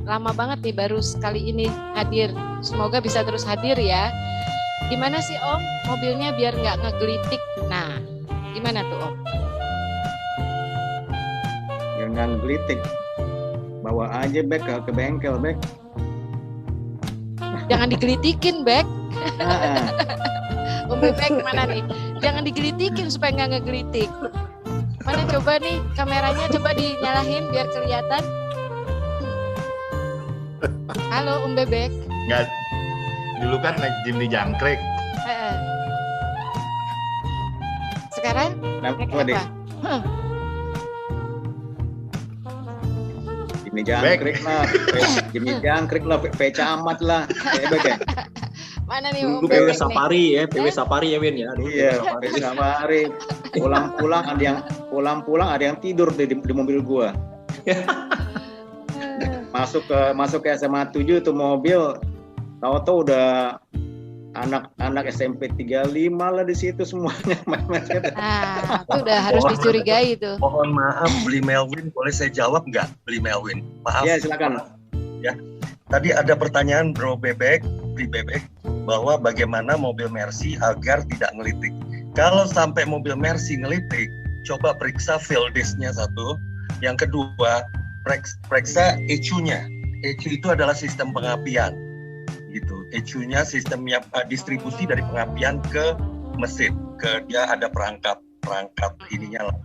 lama banget nih baru sekali ini hadir. Semoga bisa terus hadir ya. Gimana sih Om mobilnya biar nggak ngegelitik? Nah, gimana tuh Om? Biar nggak ngegelitik. Bawa aja Bek ke bengkel Bek. Jangan digelitikin Bek. Om Bebek mana nih? Jangan digelitikin supaya nggak ngegelitik. Mana coba nih kameranya, coba dinyalain biar kelihatan. Halo Om Bebek. Nggak, dulu kan naik Jimny jangkrik. Sekarang naik apa? Jimny jangkrik lah, Camat lah. Mana nih Om Bebek? PW Safari ya Win ya. Iya, PW Safari. Pulang-pulang ada yang tidur di mobil gua. masuk ke SMA 7 tuh mobil, tahu-tahu udah anak SMP 35 lah di situ semuanya main-main. Nah, itu udah harus dicurigai tuh. Mohon maaf, beli Melvin, boleh saya jawab nggak? Beli Melvin, maaf. Ya silakan. Ya, tadi ada pertanyaan Bro Bebek, Beli Bebek, bahwa bagaimana mobil Mercy agar tidak ngelitik. Kalau sampai mobil Mercy ngelitik, coba periksa field disk-nya satu. Yang kedua, periksa ECU-nya. ECU itu adalah sistem pengapian. Gitu. ECU-nya sistemnya distribusi dari pengapian ke mesin, dia ada perangkat ininya lah.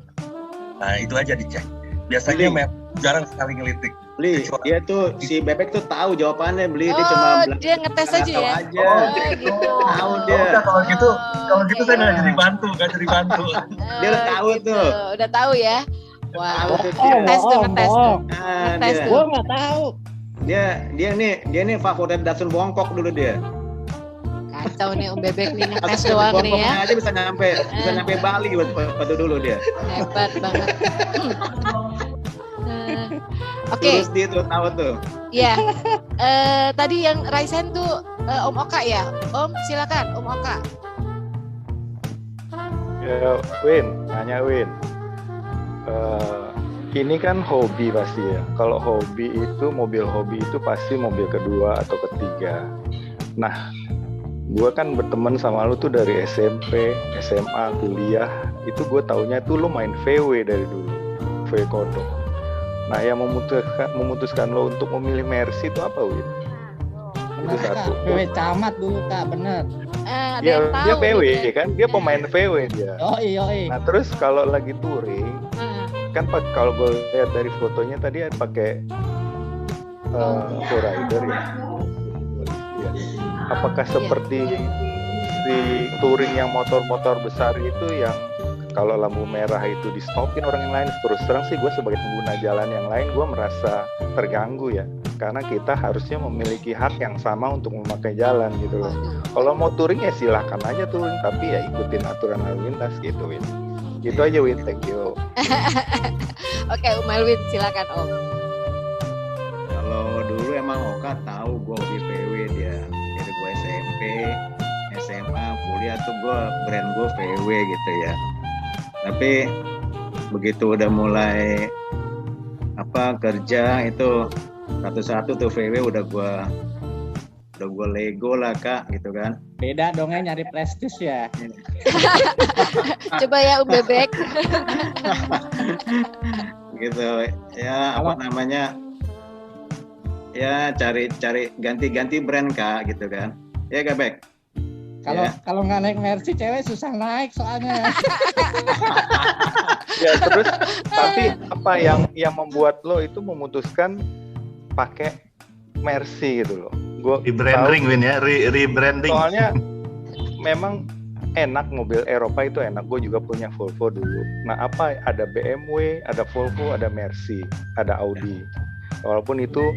Nah itu aja dicek. Biasanya jarang sekali ngelitik. Beli, dia tuh si Bebek tuh tahu jawabannya. Beli dia cuma bilang, dia ngetes aja ya. Gitu. Tahu dia. Kalau gitu saya nggak jadi bantu. Dia udah tahu tuh. Udah tahu ya. Wah, ngetes tuh. Gua nggak tahu. Dia nih favorit Datsun bongkok dulu dia. Kacau nih Om Bebek nih ngetes doang nih ya. Aja bisa nyampe Bali waktu dulu dia. Hebat banget. Oke. Terus dia tuh tahu tuh. Iya. Tadi yang Raisen tuh Om Oka ya. Om silakan Om Oka. Ya, nanya Win. Ini kan hobi pasti ya. Kalau hobi itu, mobil hobi itu pasti mobil kedua atau ketiga. Nah, gue kan berteman sama lu tuh dari SMP, SMA, kuliah. Itu gue taunya tuh lu main VW dari dulu, VW kodok. Nah, yang memutuskan lo untuk memilih Mercy itu apa, Win? Bener, itu satu. VW camat dulu Kak, bener. Dia VW kan, dia pemain VW dia. Yoi. Nah, terus kalau lagi touring, kan kalau gue lihat dari fotonya tadi pakai Rider ya. Apakah seperti di touring yang motor-motor besar itu yang kalau lampu merah itu di stopin orang yang lain? Terus terang sih gue sebagai pengguna jalan yang lain gue merasa terganggu ya, karena kita harusnya memiliki hak yang sama untuk memakai jalan gitu loh. Kalau mau touring ya silahkan aja touring, tapi ya ikutin aturan lalu lintas gitu, Win. Gitu aja, Win. Thank you. Oke, Melvin silakan Om. Kalau dulu emang Oka tahu gue hobi VW dia. Jadi gue SMP, SMA, kuliah tuh gue brand gue VW gitu ya. Tapi begitu udah mulai kerja itu satu-satu tuh VW udah gue Lego lah Kak gitu kan. Beda dongnya nyari prestis ya. Coba ya Om Bebek. Gitu ya, apa namanya ya, cari ganti brand Kak gitu kan ya Kak Bek. Kalau nggak naik Mercy cewek susah naik soalnya. Ya terus tapi apa yang membuat lo itu memutuskan pakai Mercy gitu loh? Gue rebranding Win ya, rebranding. Soalnya memang enak, mobil Eropa itu enak. Gue juga punya Volvo dulu. Nah ada BMW, ada Volvo, ada Mercy, ada Audi. Walaupun itu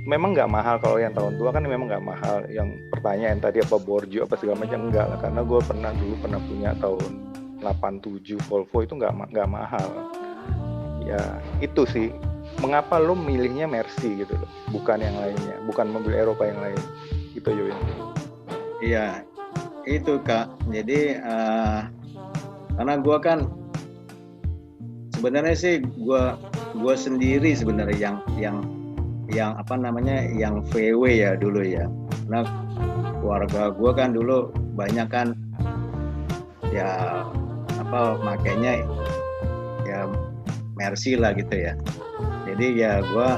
memang nggak mahal, kalau yang tahun tua kan memang nggak mahal. Yang pertanyaan tadi apa Borgio apa segala macam enggak lah, karena gue pernah punya tahun 87 Volvo itu nggak mahal. Ya itu sih. Mengapa lo milihnya Mercy gitu loh, bukan yang lainnya, bukan mobil Eropa yang lain gitu Yowin? Iya itu Kak, jadi karena gue kan sebenarnya sih gue sendiri sebenarnya yang apa namanya yang VW ya dulu ya, karena keluarga gue kan dulu banyak kan ya makanya ya Mercy lah gitu ya. Jadi ya gue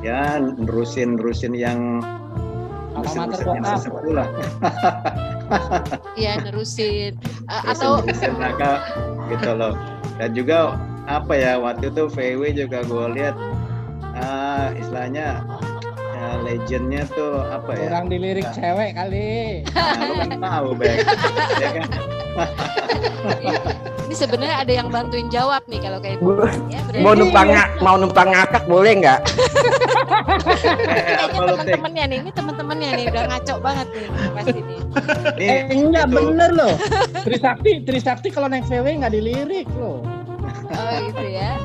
ya nerusin yang sesepuh lah. Iya nerusin atau Kak gitu loh. Dan juga apa ya, waktu itu VW juga gue lihat istilahnya legendnya tuh apa ya? Kurang dilirik cewek kali. Nah, lu kan tahu Bek. Ya kan? Ini sebenarnya ada yang bantuin jawab nih kalau kayak gitu. Ya, mau numpang ngakak boleh nggak? Kayaknya teman-temannya nih udah ngaco banget nih pasti nih. Enggak bener loh. Trisakti kalau naik VW nggak dilirik loh. Oh gitu ya.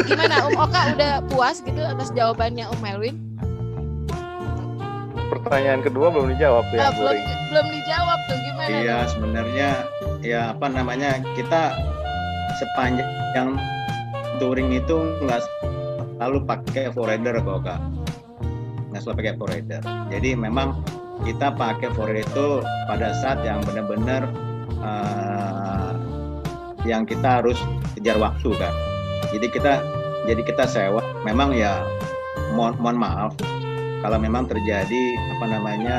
Gimana Oka udah puas gitu atas jawabannya Melwin? Pertanyaan kedua belum dijawab ya. Belum dijawab tuh gimana? Iya, sebenarnya ya apa namanya, kita sepanjang touring itu nggak selalu pakai forwarder kok Kak. Nggak selalu pakai forwarder. Jadi memang kita pakai forwarder itu pada saat yang benar-benar yang kita harus kejar waktu kan. Jadi kita sewa. Memang ya mohon maaf kalau memang terjadi apa namanya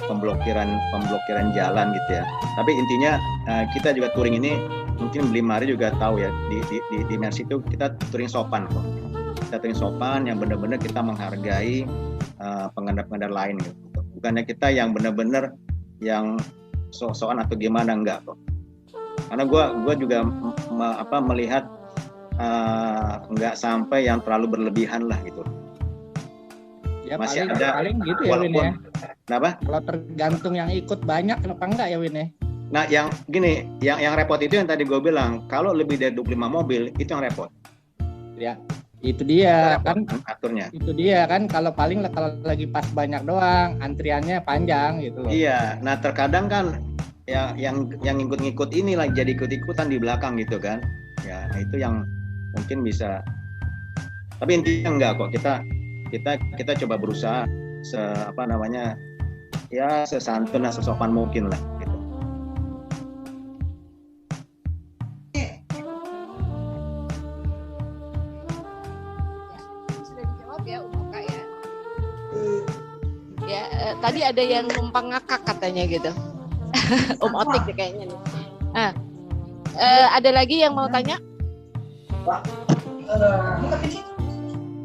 pemblokiran jalan gitu ya. Tapi intinya kita juga touring ini mungkin Beli Mari juga tahu ya, di Mercy itu kita touring sopan kok. Kita touring sopan yang benar-benar kita menghargai pengendara-pengendara lain gitu. Bukannya kita yang benar-benar yang sok-sokan atau gimana, enggak kok. Karena gue juga melihat enggak sampai yang terlalu berlebihan lah gitu. Ya, masih paling gitu ya Win ya. Kenapa? Kalau tergantung yang ikut banyak kenapa enggak ya Win ya? Nah yang gini, yang repot itu yang tadi gue bilang, kalau lebih dari 25 mobil itu yang repot. Ya, itu dia kan aturnya. Itu dia kan, kalau paling kalau lagi pas banyak doang, antriannya panjang gitu loh. Iya, nah terkadang kan ya yang ngikut-ngikut ini lagi jadi ikut-ikutan di belakang gitu kan. Ya, nah itu yang mungkin bisa. Tapi intinya enggak kok, kita coba berusaha sesantun dan sesopan mungkin lah gitu. Sudah dijawab ya Oka ya. Ya tadi ada yang numpang ngakak katanya gitu. Otik ya kayaknya nih. Nah, ada lagi yang mau tanya?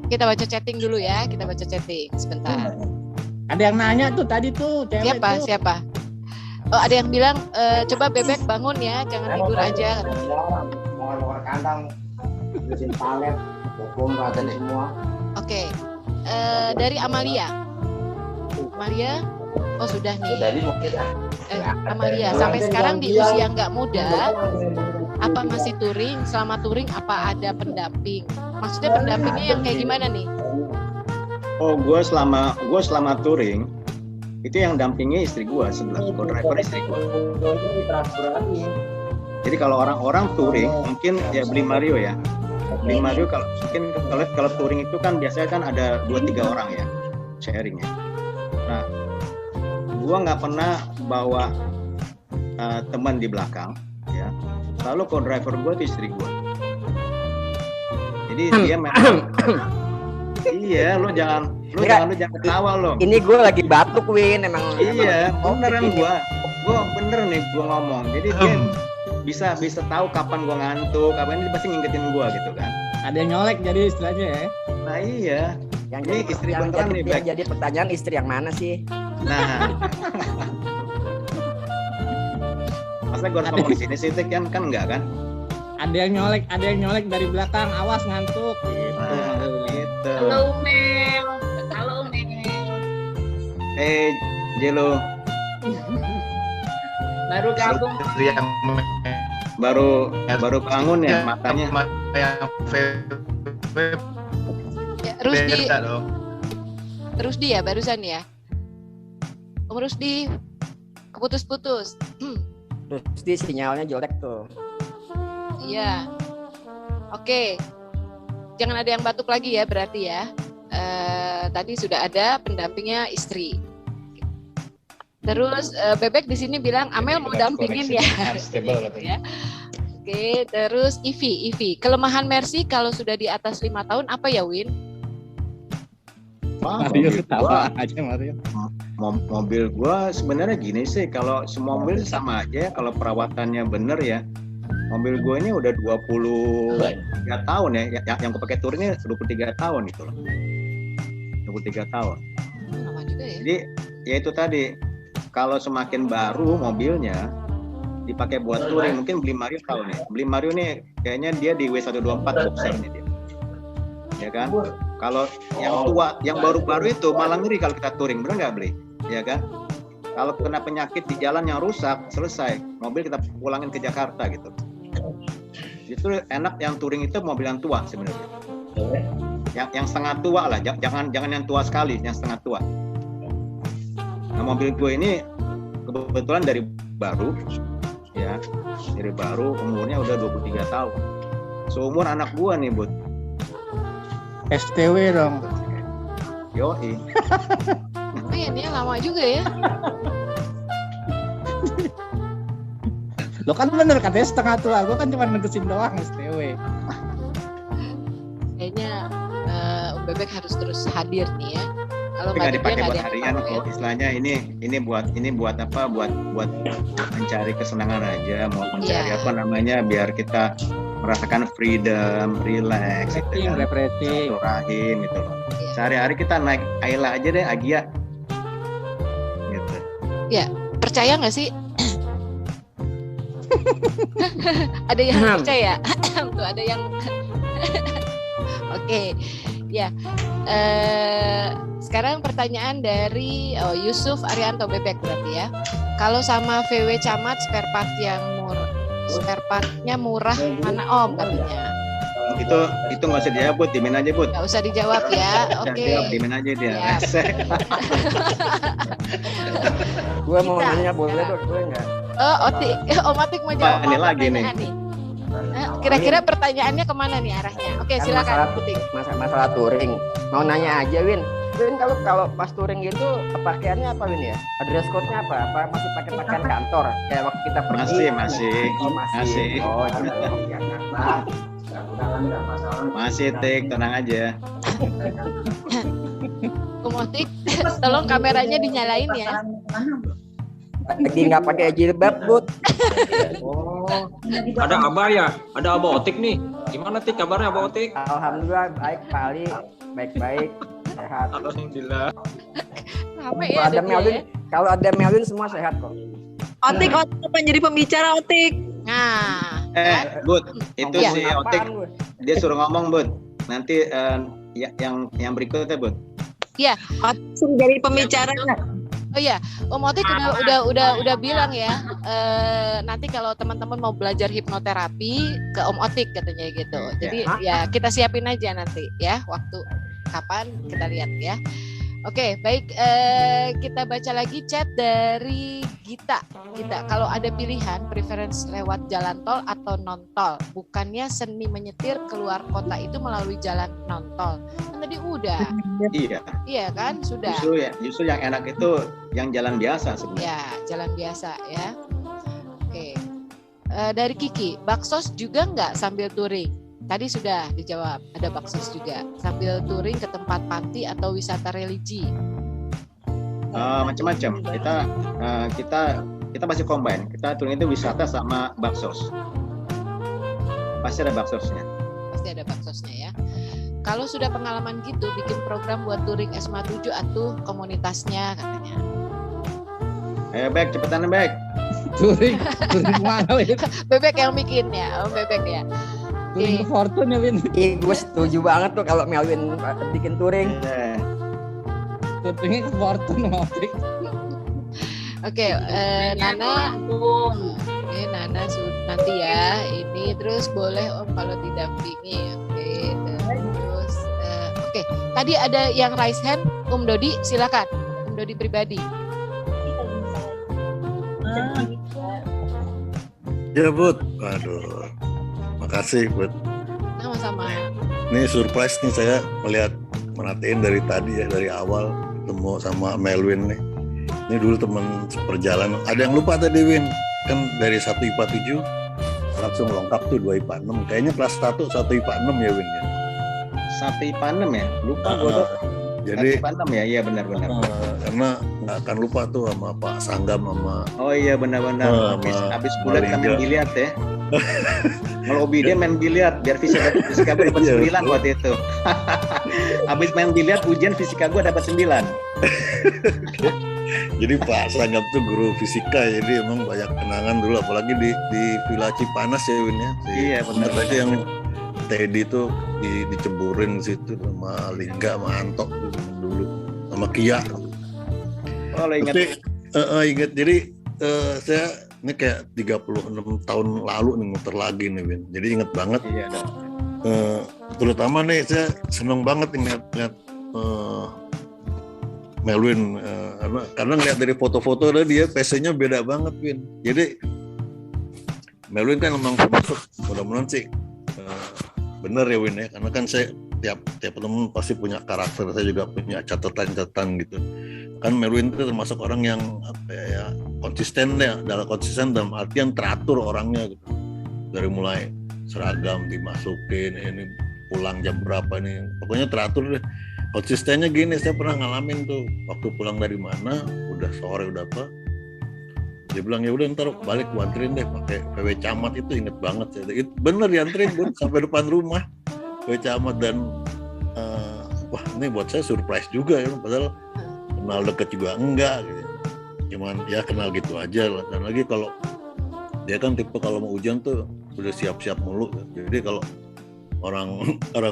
Kita baca chatting dulu ya, kita baca chatting sebentar. Ada yang nanya tuh tadi tuh, cewek Siapa? Oh, ada yang bilang coba Bebek bangun ya, jangan tidur aja. Mau kandang, bersihin palet, hukum raten semua. Oke. Dari Amalia. Oh sudah nih. Amalia, sampai sekarang di usia nggak muda, apa masih touring? Selama touring apa ada pendamping? Maksudnya pendampingnya yang kayak gimana nih? Oh, gue selama touring itu yang dampingnya istri gue, sebelah co-driver istri gue. Jadi kalau orang-orang touring mungkin ya Beli Mario ya. Beli Mario kalau mungkin kalau touring itu kan biasanya kan ada 2-3 orang ya sharingnya. Nah, gue nggak pernah bawa teman di belakang ya. Selalu co-driver gue itu istri gue. Jadi dia memang iya, lu jangan ketawa lo. Ini gue lagi batuk Win, emang. Iya, beneran gue bener nih gue ngomong. Jadi dia bisa tahu kapan gue ngantuk, kapan dia pasti ngingetin gue gitu kan. Ada yang nyolek jadi istilahnya ya. Nah iya. Yang ini istri beneran nih. Yang jadi pertanyaan istri yang mana sih? Nah. Masa gue harus ngomong di sini sih kan enggak kan? Ada yang nyolek dari belakang, awas ngantuk gitu. Nah, gitu. Halo Mel. Jelo. Baru gabung. Baru bangun ya matanya. Ya, Rusdi ya barusan ya. Om Rusdi keputus-putus. Rusdi sinyalnya jelek tuh. Iya. Oke. Jangan ada yang batuk lagi ya berarti ya. Tadi sudah ada pendampingnya istri. Terus Bebek di sini bilang Amel mau dampingin ya. Ya. Oke, terus Ivi. Kelemahan Mercy kalau sudah di atas 5 tahun apa ya, Win? Mario ketawa aja Mario. Mobil gua sebenarnya gini sih, kalau semua mobil sama aja kalau perawatannya bener ya. Mobil gue ini udah 23 tahun ya, yang gue pakai touring ini 23 tahun gitu loh. 23 tahun. Lama juga ya. Jadi ya itu tadi, kalau semakin baru mobilnya dipakai buat touring, mungkin Beli Mario tahu nih. Beli Mario nih kayaknya dia di W124 boxernya dia. Ya kan? Kalau yang tua, yang baru-baru itu malah ngeri kalau kita touring, bener nggak Beli? Ya kan? Kalau kena penyakit di jalan yang rusak, selesai. Mobil kita pulangin ke Jakarta gitu. Justru enak yang touring itu mobil yang tua sebenarnya. Yang setengah tua lah, jangan yang tua sekali, yang setengah tua. Nah, mobil gue ini kebetulan dari baru, ya, dari baru, umurnya udah 23 tahun. Seumur anak gue nih, Bud. STW dong. Yoi. Ini lama juga ya. Lo kan bener katanya setengah tua, gue kan cuma negesin doang STW. Kayaknya Bebek harus terus hadir nih ya. Kalau nggak dipakai buat harian ya. kok, istilahnya ini buat apa? Buat mencari kesenangan aja, mau mencari apa namanya, biar kita merasakan freedom, relax, gitu kan, rahim gitu loh. Sehari-hari kita naik Ayla aja deh, Agia, gitu. Ya, percaya nggak sih? Ada yang percaya? Tuh ada yang. Oke. Ya, sekarang pertanyaan dari Yusuf Arianto Bebek berarti ya. Kalau sama VW Camat spare partnya murah mana Om katanya? Itu nggak usah dijawab, Bud, dimin aja, Bud. Nggak usah dijawab ya. Oke. Dimin aja dia. Ya. Gue mau nanya boleh dong, gue nggak. Om Atik mau jawab. Ini lagi nih. Kira-kira pertanyaannya kemana nih arahnya? Oke, silakan. Masalah touring. Mau nanya aja, Win. Win, kalau pas touring gitu pakaiannya apa, Win ya? Dress code-nya apa? Apa masih pakai pakaian kantor? Kayak waktu kita pergi. Masih. Oh, ya. Masih, Tik, tenang aja. Kumotik, tolong kameranya dinyalain ya. Lagi nggak pakai jilbab, Bud. Ada Abah ya? Ada Abah Otik nih. Gimana, Tik, kabarnya Abah Otik? Alhamdulillah baik, Pak Ali. Baik-baik, sehat. Alhamdulillah. Ya, kalau ada Melvin semua sehat kok. Otik apa jadi pembicara, Otik? Nah, Bud, itu si Otik dia suruh ngomong, Bud. Nanti yang berikutnya, Bud. Iya, langsung jadi pembicara. Oh iya, Om Otik udah bilang ya. Nanti kalau teman-teman mau belajar hipnoterapi ke Om Otik katanya gitu. Jadi ya kita siapin aja nanti ya, waktu kapan kita lihat ya. Oke, baik, kita baca lagi chat dari Gita. Kalau ada pilihan preference lewat jalan tol atau non tol, bukannya seni menyetir keluar kota itu melalui jalan non tol. Kan tadi udah. Iya kan, sudah. Justru yang enak itu yang jalan biasa sebenarnya. Ya, jalan biasa ya. Oke. Dari Kiki, baksos juga nggak sambil touring? Tadi sudah dijawab, ada baksos juga. Sambil touring ke tempat panti atau wisata religi. Macam-macam. Kita masih combine. Kita touring itu wisata sama baksos. Pasti ada baksosnya. Pasti ada baksosnya ya. Kalau sudah pengalaman gitu, bikin program buat touring SMA 7 atau komunitasnya katanya. Bek, cepetan Bek. Touring mana, Win? Bebek yang bikin ya, Bebek ya. Touring Fortune ya, Win. Gue setuju banget tuh kalau Melvin bikin touring. Touringnya ke Fortune, Otik. Oke, Nana. Nana nanti ya. Ini terus boleh Om kalau didampingi. Oke, tadi ada yang raise hand, Om Dodi, silakan. Om Dodi pribadi. Ya, Bud. Aduh. Makasih, Bud. Sama-sama. Ini surprise nih, saya merhatiin dari tadi ya, dari awal ketemu sama Melvin nih. Ini dulu teman seperjalanan. Ada yang lupa tadi, Win. Kan dari 1 IPA 7 langsung lengkap tuh 2 IPA 6. Kayaknya kelas 1 IPA 6 ya, Win ya. 1 IPA 6 ya? Lupa jadi 1 IPA 6 ya? Iya benar-benar. Karena nggak akan lupa tuh sama Pak Sanggam sama. Oh iya benar-benar. Habis bulan kita main biliar ya. Kalau Obi dia main biliar biar fisika gue dapat 9 waktu itu. Habis main biliar ujian fisika gue dapat 9. Jadi Pak Sanggam tuh guru fisika, jadi emang banyak kenangan dulu, apalagi di Villa Cipanas ya, Win ya. Iya benar. Tadi yang Teddy tuh diceburin situ sama Lingga sama Antok dulu sama Kia. Oh, ingat. Ingat. Jadi saya Ini kayak 36 tahun lalu nih muter lagi nih Win. Jadi inget banget. Iya, Terutama nih saya seneng banget nih lihat Melwin karena ngeliat dari foto-foto dia PC-nya beda banget Win. Jadi Melwin kan memang termasuk mudah-mudahan sih bener ya Win ya, karena kan saya tiap teman pasti punya karakter, saya juga punya catatan gitu. Kan Melwin itu termasuk orang yang konsisten ya, dalam artian teratur orangnya gitu. Dari mulai seragam dimasukin, ini pulang jam berapa nih, pokoknya teratur deh. Konsistennya gini, saya pernah ngalamin tuh waktu pulang dari mana, udah sore udah apa, dia bilang ya udah ntar balik gua anterin deh pakai PW Camat. Itu inget banget saya, bener dianterin Bun sampai depan rumah PW Camat. Dan wah ini buat saya surprise juga ya, padahal kenal deket juga enggak gitu. Cuman ya kenal gitu aja lah. Dan lagi kalau dia kan tipe kalau mau hujan tuh udah siap-siap mulu. Jadi kalau orang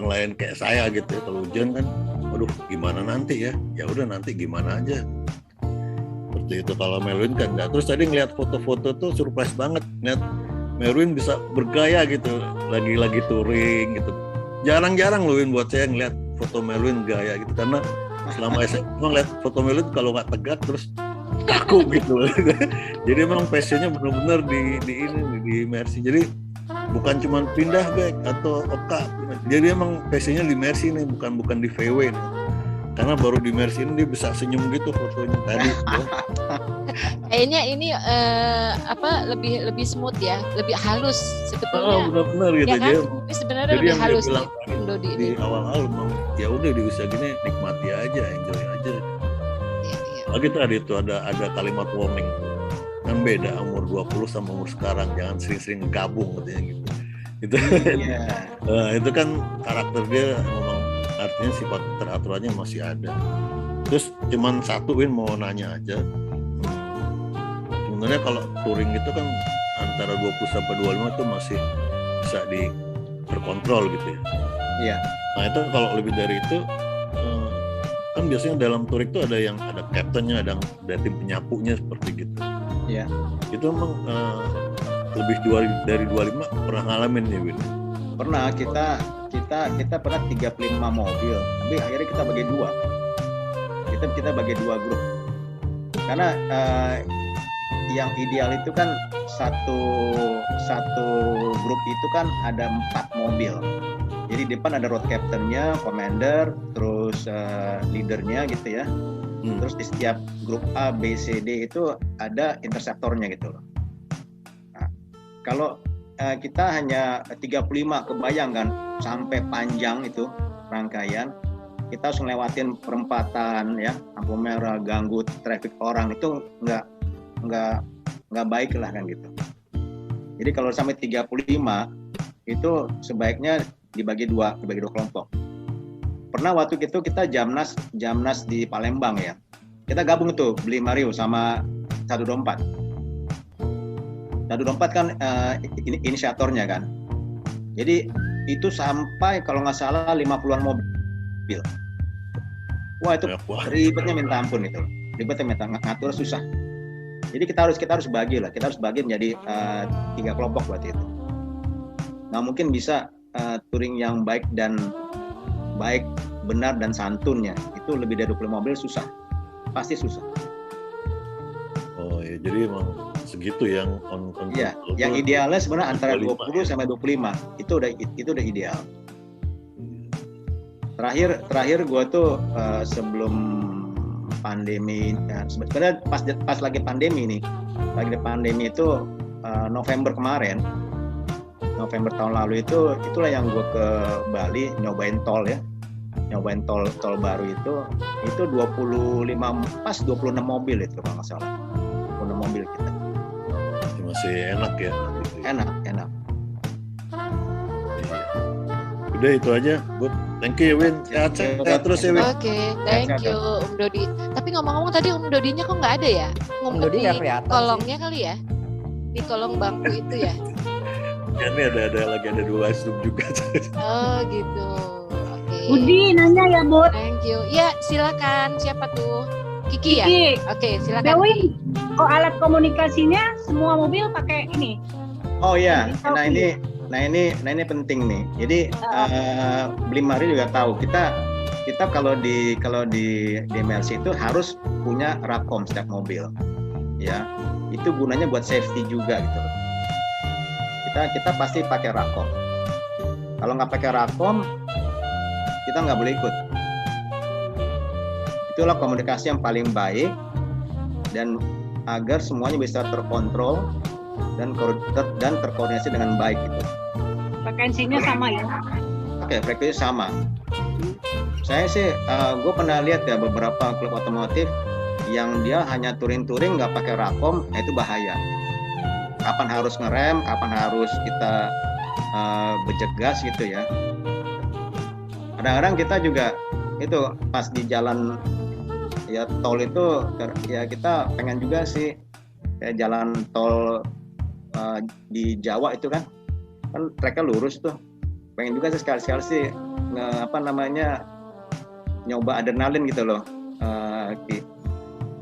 lain kayak saya gitu ya, kalau hujan kan waduh gimana nanti ya, ya udah nanti gimana aja seperti itu. Kalau Melwin kan enggak. Terus tadi ngeliat foto-foto tuh surprise banget, ngeliat Melwin bisa bergaya gitu lagi touring gitu. Jarang-jarang loh Win buat saya ngeliat foto Melwin gaya gitu, karena selama SMA ngeliat foto Melwin kalau nggak tegak terus kaku gitu. Jadi memang passionnya benar-benar di Mercy. Jadi bukan cuma pindah back atau oka. Jadi emang passionnya di Mercy nih, bukan di VW nih. Karena baru di Mercy ini dia bisa senyum gitu fotonya tadi. Kayaknya ini lebih smooth ya, lebih halus sebetulnya. Benar-benar gitu ya kan? dia. Ini sebenarnya lebih halus di awal-awal memang ya udah di usia gini nikmati aja, enjoy aja. Lagi tadi itu ada kalimat warning kan, beda umur 20 sama umur sekarang, jangan sering-sering gabung katanya gitu. Itu kan karakter dia memang, artinya sifat teraturannya masih ada. Terus cuman satu Win mau nanya aja, sebenarnya kalau touring itu kan antara 20 sampai 25 itu masih bisa terkontrol gitu ya. Iya. Nah itu kalau lebih dari itu kan biasanya dalam touring itu ada kaptennya, ada tim penyapunya seperti gitu. Iya. Itu emang lebih dari 25 pernah ngalamin ya Win? Pernah, kita pernah 35 mobil, tapi akhirnya kita bagi dua. Kita bagi dua grup. Karena yang ideal itu kan satu grup itu kan ada 4 mobil. Jadi depan ada road captain-nya, commander, terus leadernya gitu ya. Terus di setiap grup A, B, C, D itu ada interceptornya gitu loh. Nah, kalau kita hanya 35, kebayang kan sampai panjang itu rangkaian, kita harus ngelewatin perempatan ya, lampu merah, ganggu traffic orang, itu nggak baik lah kan gitu. Jadi kalau sampai 35 itu sebaiknya dibagi dua kelompok. Pernah waktu itu kita jamnas di Palembang ya. Kita gabung itu beli Mario sama 124. 124 kan inisiatornya kan. Jadi itu sampai kalau nggak salah 50-an mobil. Wah itu ribetnya minta ampun itu. Ribetnya ngatur susah. Jadi kita harus bagi lah. Kita harus bagi menjadi 3 kelompok waktu itu. Nah mungkin bisa touring yang baik, benar dan santunnya itu lebih dari 20 mobil susah, pasti susah. Oh ya, jadi emang segitu yang Iya, yang idealnya sebenarnya antara 20 sampai 25 itu udah ideal. Terakhir gue tuh sebelum pandemi, sebenarnya pas lagi pandemi itu November kemarin. November tahun lalu itulah yang gue ke Bali nyobain tol baru itu 26 mobil itu kalau nggak salah, 26 mobil kita. Masih enak ya? Enak. Udah itu aja, Bud. Thank you Win. Sehat terus ya Win. Oke, thank you Om Dodi. Tapi ngomong-ngomong tadi Om Dodinya kok nggak ada ya? Ngumpet di kolongnya kali ya? Di kolong bangku itu ya? Ya ini lagi ada 2 sub juga. Oh gitu. Oke. Budi nanya ya Bud. Thank you. Ya silakan. Siapa tuh? Kiki ya? Oke silakan. Dewi. Oh, alat komunikasinya semua mobil pakai ini. Oh iya, nah ini penting nih. Jadi Blim Mari juga tahu kita kalau di MLC itu harus punya rakom setiap mobil, ya. Itu gunanya buat safety juga gitu. Kita pasti pakai rakom. Kalau nggak pakai rakom, kita nggak boleh ikut. Itulah komunikasi yang paling baik dan agar semuanya bisa terkontrol dan terkoordinasi dengan baik gitu. Frekuensinya sama ya? Oke, frekuensi sama. Saya sih, gue pernah lihat ya beberapa klub otomotif yang dia hanya touring nggak pakai rakom, itu bahaya. Kapan harus ngerem, kapan harus kita bejek gas gitu ya. Kadang-kadang kita juga itu pas di jalan ya tol itu ya kita pengen juga sih ya, jalan tol di Jawa itu kan treknya lurus tuh, pengen juga sih sekali-sekali sih nyoba adrenalin gitu loh.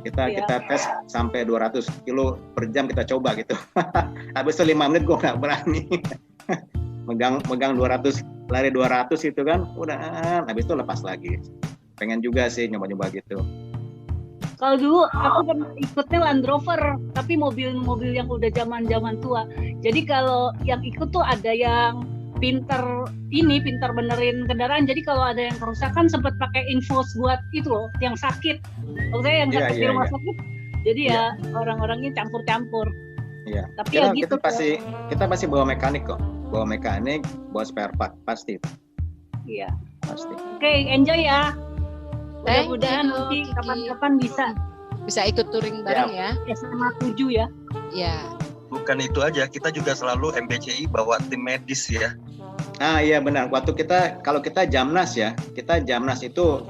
Kita tes sampai 200 kilo per jam kita coba gitu. Habis itu 5 menit gue nggak berani. megang 200, lari 200 gitu kan, udah habis itu lepas lagi. Pengen juga sih nyoba-nyoba gitu. Kalau dulu aku pernah ikutnya Land Rover, tapi mobil-mobil yang udah zaman-zaman tua. Jadi kalau yang ikut tuh ada yang pinter benerin kendaraan. Jadi kalau ada yang kerusakan sempat pakai infus buat itu loh, yang sakit. Maksudnya yang sakit di rumah sakit. Jadi ya orang-orangnya campur-campur. Iya. Tapi ya gitu. Kita pasti bawa mekanik kok. Bawa mekanik, bawa spare part pasti. Iya. Pasti. Oke, enjoy ya. Mudah-mudahan nanti kapan-kapan bisa ikut touring bareng ya. SMA 7 ya. Iya. Bukan itu aja, kita juga selalu MBCI bawa tim medis ya. Iya benar. Waktu kalau kita Jamnas ya, kita Jamnas itu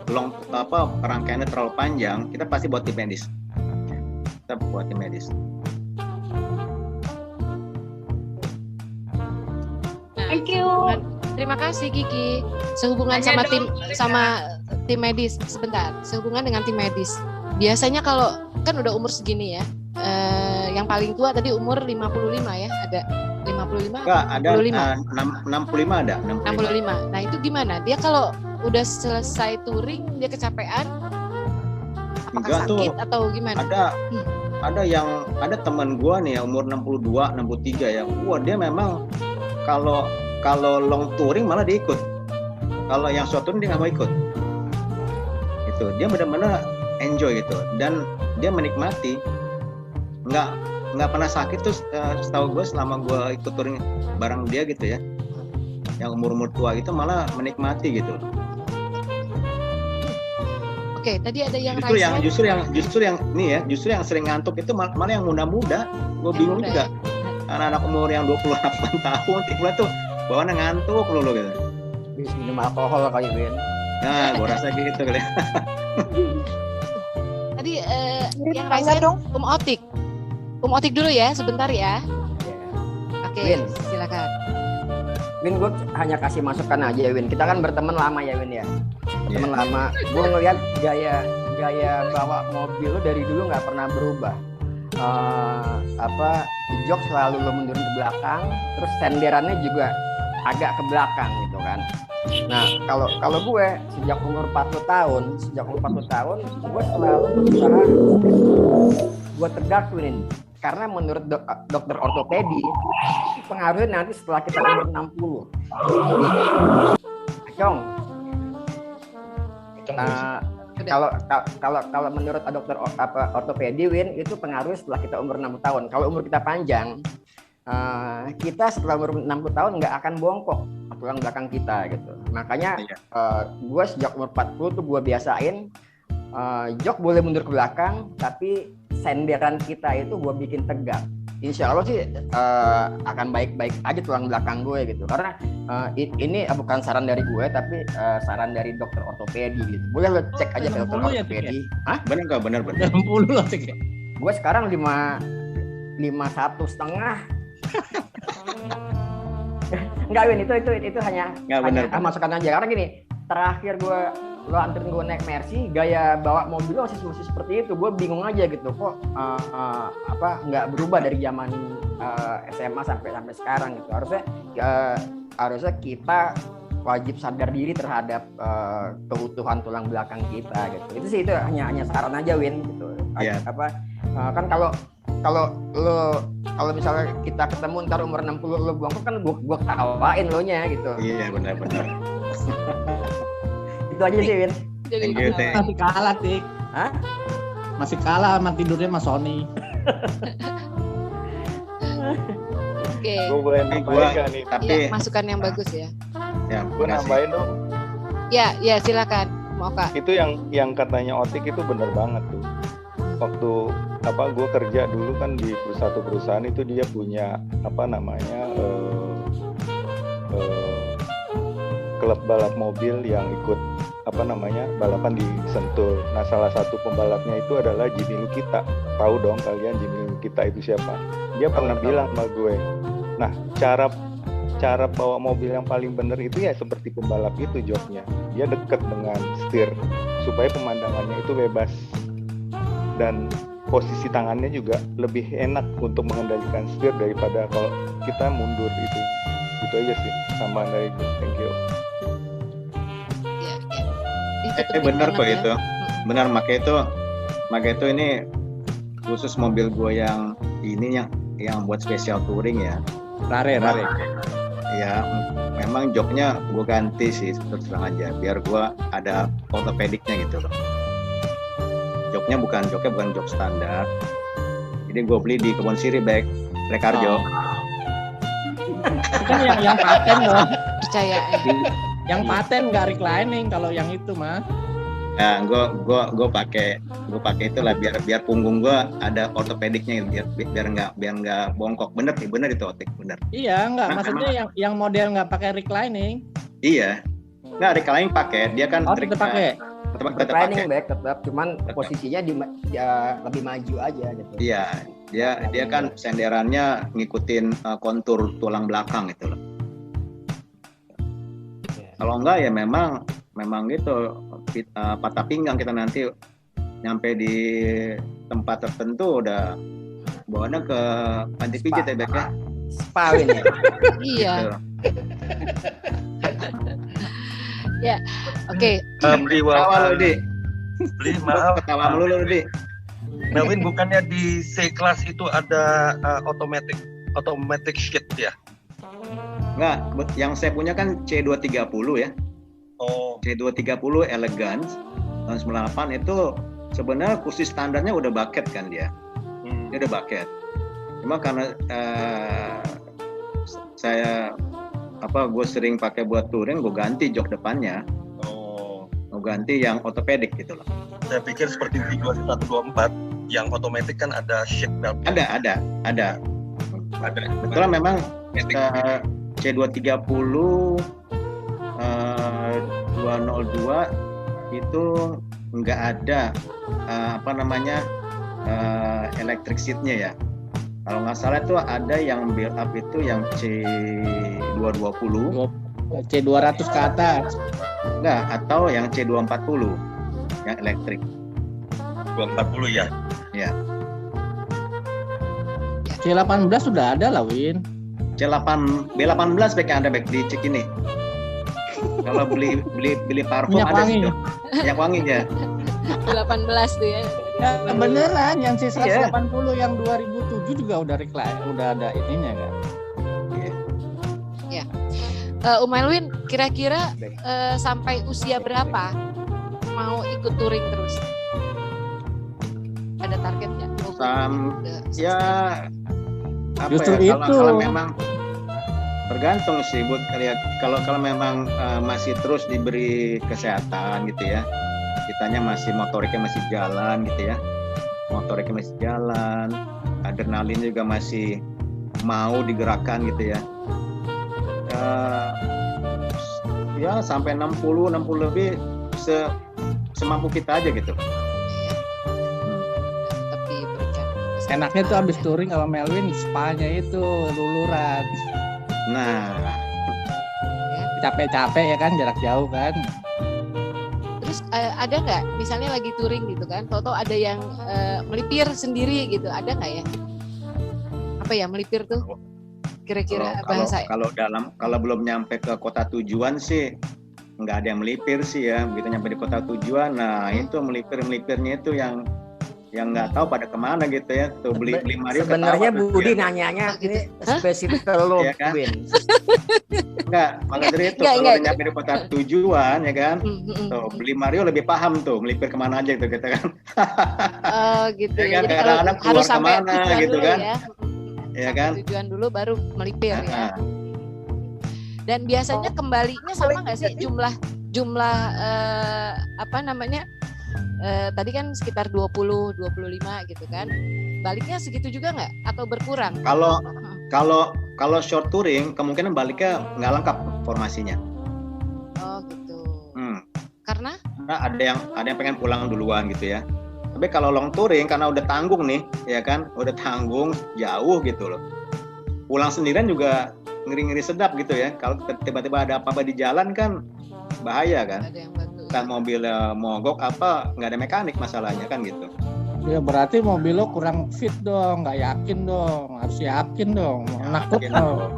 rangkaiannya terlalu panjang, kita pasti buat tim medis. Kita buat tim medis. Thank you. Terima kasih Kiki. Sehubungan sama tim medis sebentar. Sehubungan dengan tim medis. Biasanya kalau kan udah umur segini ya. Yang paling tua tadi umur 55 ya, ada 55? Enggak, ada 65 ada. 65. Nah, itu gimana? Dia kalau udah selesai touring dia kecapean? Apakah sakit atau gimana? Ada teman gua nih ya umur 62, 63 ya. Wah, dia memang kalau long touring malah dia ikut. Kalau yang short touring dia nggak mau ikut. Gitu. Dia benar-benar enjoy gitu dan dia menikmati. Nggak pernah sakit tuh setahu gue selama gue ikut touring bareng dia gitu ya. Yang umur tua itu malah menikmati gitu. Oke, tadi ada yang justru yang sering ngantuk itu malah yang muda-muda. Gue bingung juga. Anak-anak umur yang 28 tahun tiba tuh bawaannya ngantuk lu gitu. Bisa minum alkohol kali Win. Nah, gue rasa gitu kali. Tadi yang raisa dong Om Otik dulu ya, sebentar ya. Oke, Win, silakan. Win, gue hanya kasih masukan aja Win. Kita kan berteman lama ya Win ya. Berteman lama. Gue ngeliat gaya bawa mobil lu dari dulu nggak pernah berubah. Jok selalu lo mundurin ke belakang, terus senderannya juga agak ke belakang gitu kan. Nah, kalau gue sejak umur 40 tahun, gue selalu berusaha gue tegakin. Karena menurut dokter ortopedi, pengaruhnya nanti setelah kita umur 60. Cong. Kalau menurut dokter ortopedi Win, itu pengaruhnya setelah kita umur 60 tahun. Kalau umur kita panjang, kita setelah umur 60 tahun nggak akan bongkok tulang belakang kita gitu. Makanya gue sejak umur 40 tuh gue biasain jok boleh mundur ke belakang, tapi senderan kita itu gue bikin tegak. Insya Allah sih akan baik-baik aja tulang belakang gue gitu. Karena ini bukan saran dari gue, tapi saran dari dokter ortopedi gitu. Boleh lo cek aja ke dokter ortopedi. Hah? Bener. 60 loh cek. Gue sekarang 51,5. Enggak Win, itu hanya masukan aja. Karena gini, terakhir gue lo anterin gue naik Mercy, gaya bawa mobil lo masih seperti itu. Gue bingung aja gitu, kok nggak berubah dari zaman SMA sampai sekarang gitu. Harusnya kita wajib sadar diri terhadap keutuhan tulang belakang kita gitu. Itu sih, itu hanya saran aja, Win gitu. Kan kalau misalnya kita ketemu ntar umur 60 lo bongkok, kan gua ketawain lo nya gitu. Iya, benar. Itu aja sih, Win. Masih kalah, Tik. Hah? Masih kalah sama tidurnya sama Sony. Oke. Gue boleh nambahin nih. Tapi masukan yang bagus ya. Ya, gue nambahin dong. Ya, silakan. Mau Kak. Itu yang katanya Otik itu bener banget tuh. Waktu gue kerja dulu kan di satu perusahaan itu, dia punya klub balap mobil yang ikut balapan di Sentul. Nah, salah satu pembalapnya itu adalah Jimmy Lukita. Tahu dong kalian Jimmy Lukita itu siapa? Dia pernah bilang sama gue, nah cara bawa mobil yang paling benar itu ya seperti pembalap itu jobnya. Dia dekat dengan setir supaya pemandangannya itu bebas dan posisi tangannya juga lebih enak untuk mengendalikan setir daripada kalau kita mundur itu. Itu aja sih, sama dari gue. Thank you. Benar kok itu. Benar, makanya itu ini khusus mobil gue yang ini yang buat special touring ya. Rare. Ya, memang joknya gue ganti sih terus terang aja, biar gue ada ortopediknya gitu loh. Joknya bukan jok standar. Jadi gue beli di Kebon Siri Rekarjo. Itu kan yang paten loh. Percaya. Yang paten nggak reclining, kalau yang itu mah. Ya, gue pakai itulah biar punggung gue ada ortopediknya, biar nggak bongkok. Bener itu Otik, bener. Iya, maksudnya yang model nggak pakai reclining. Iya, nggak reclining pakai, dia kan. Tetap pakai. Reclining tetap, cuman posisinya lebih maju aja gitu. Iya, dia kan senderannya ngikutin kontur tulang belakang itu loh. Kalau enggak ya memang gitu, patah pinggang kita nanti nyampe di tempat tertentu udah bawaannya ke panti pijat ya, Bek ya. Spalin ya. Iya. Ya, oke. Maaf. Ketawa mulu lu, Di. Melvin, bukannya di C-Class itu ada automatic shift ya? Enggak, yang saya punya kan C230 ya. C230 Elegance tahun 98 itu sebenarnya khusus standarnya udah bucket kan dia. Dia udah bucket. Cuma karena gue sering pakai buat touring, gue ganti jok depannya. Gue ganti yang ortopedik gitu loh. Saya pikir seperti Vigor 124 yang otomatis kan ada shift belt. Ada. Betul, memang C230 202 itu nggak ada electric seatnya ya. Kalau nggak salah itu ada yang build up itu yang C220, C200 ke atas. Enggak, atau yang C240 yang elektrik. 240 ya. Ya. C18 sudah ada lah, Win. B18 baik ada baik di cek ini. Kalau beli parfum minyak ada wangi. sih. Minyak wangi ya. 18 tuh ya. Ya beneran, yang C180 yang 2007 juga udah ada ininya kan. Ya. Umailwin, kira-kira sampai usia berapa mau ikut touring terus? Ada targetnya? Ya apa justru ya, itu. kalau memang tergantung sih buat lihat, kalau memang masih terus diberi kesehatan gitu ya, kitanya masih motoriknya masih jalan gitu ya, adrenalin juga masih mau digerakkan gitu ya, ya sampai 60 lebih semampu kita aja gitu. Enaknya tuh abis touring sama Melvin, spa-nya itu luluran. Nah, capek-capek ya kan, jarak jauh kan. Terus ada nggak misalnya lagi touring gitu kan, tahu-tahu ada yang melipir sendiri gitu, ada nggak ya? Apa ya melipir tuh? Kira-kira bahasa. Kalau belum nyampe ke kota tujuan sih nggak ada yang melipir sih ya. Begitu nyampe di kota tujuan, nah itu melipirnya itu yang nggak tahu pada kemana gitu ya. Tuh beli Mario. Sebenarnya Budi nanyanya ini spesifik ke lo, ya kan? Win. Enggak, maka dari itu kalau udah nyampe di kota tujuan ya kan, tuh beli Mario lebih paham tuh melipir kemana aja gitu kita kan. Oh gitu ya kan, jadi kadang-kadang harus keluar sampai kemana gitu kan. Ya kan? Tujuan dulu baru melipir ya. Dan biasanya kembalinya sama nggak sih jumlah apa namanya? Tadi kan sekitar 20-25 gitu kan. Baliknya segitu juga nggak atau berkurang? Kalau short touring kemungkinan baliknya nggak lengkap formasinya. Oh gitu. Karena ada yang pengen pulang duluan gitu ya. Tapi kalau long touring karena udah tanggung nih, ya kan, udah tanggung jauh gitu loh. Pulang sendirian juga ngeri-ngeri sedap gitu ya. Kalau tiba-tiba ada apa-apa di jalan kan bahaya kan. Ada yang bantu. Kan mobil mogok apa nggak ada mekanik masalahnya kan gitu. Ya berarti mobil lo kurang fit dong, nggak yakin dong, harus yakin dong, nakut dong.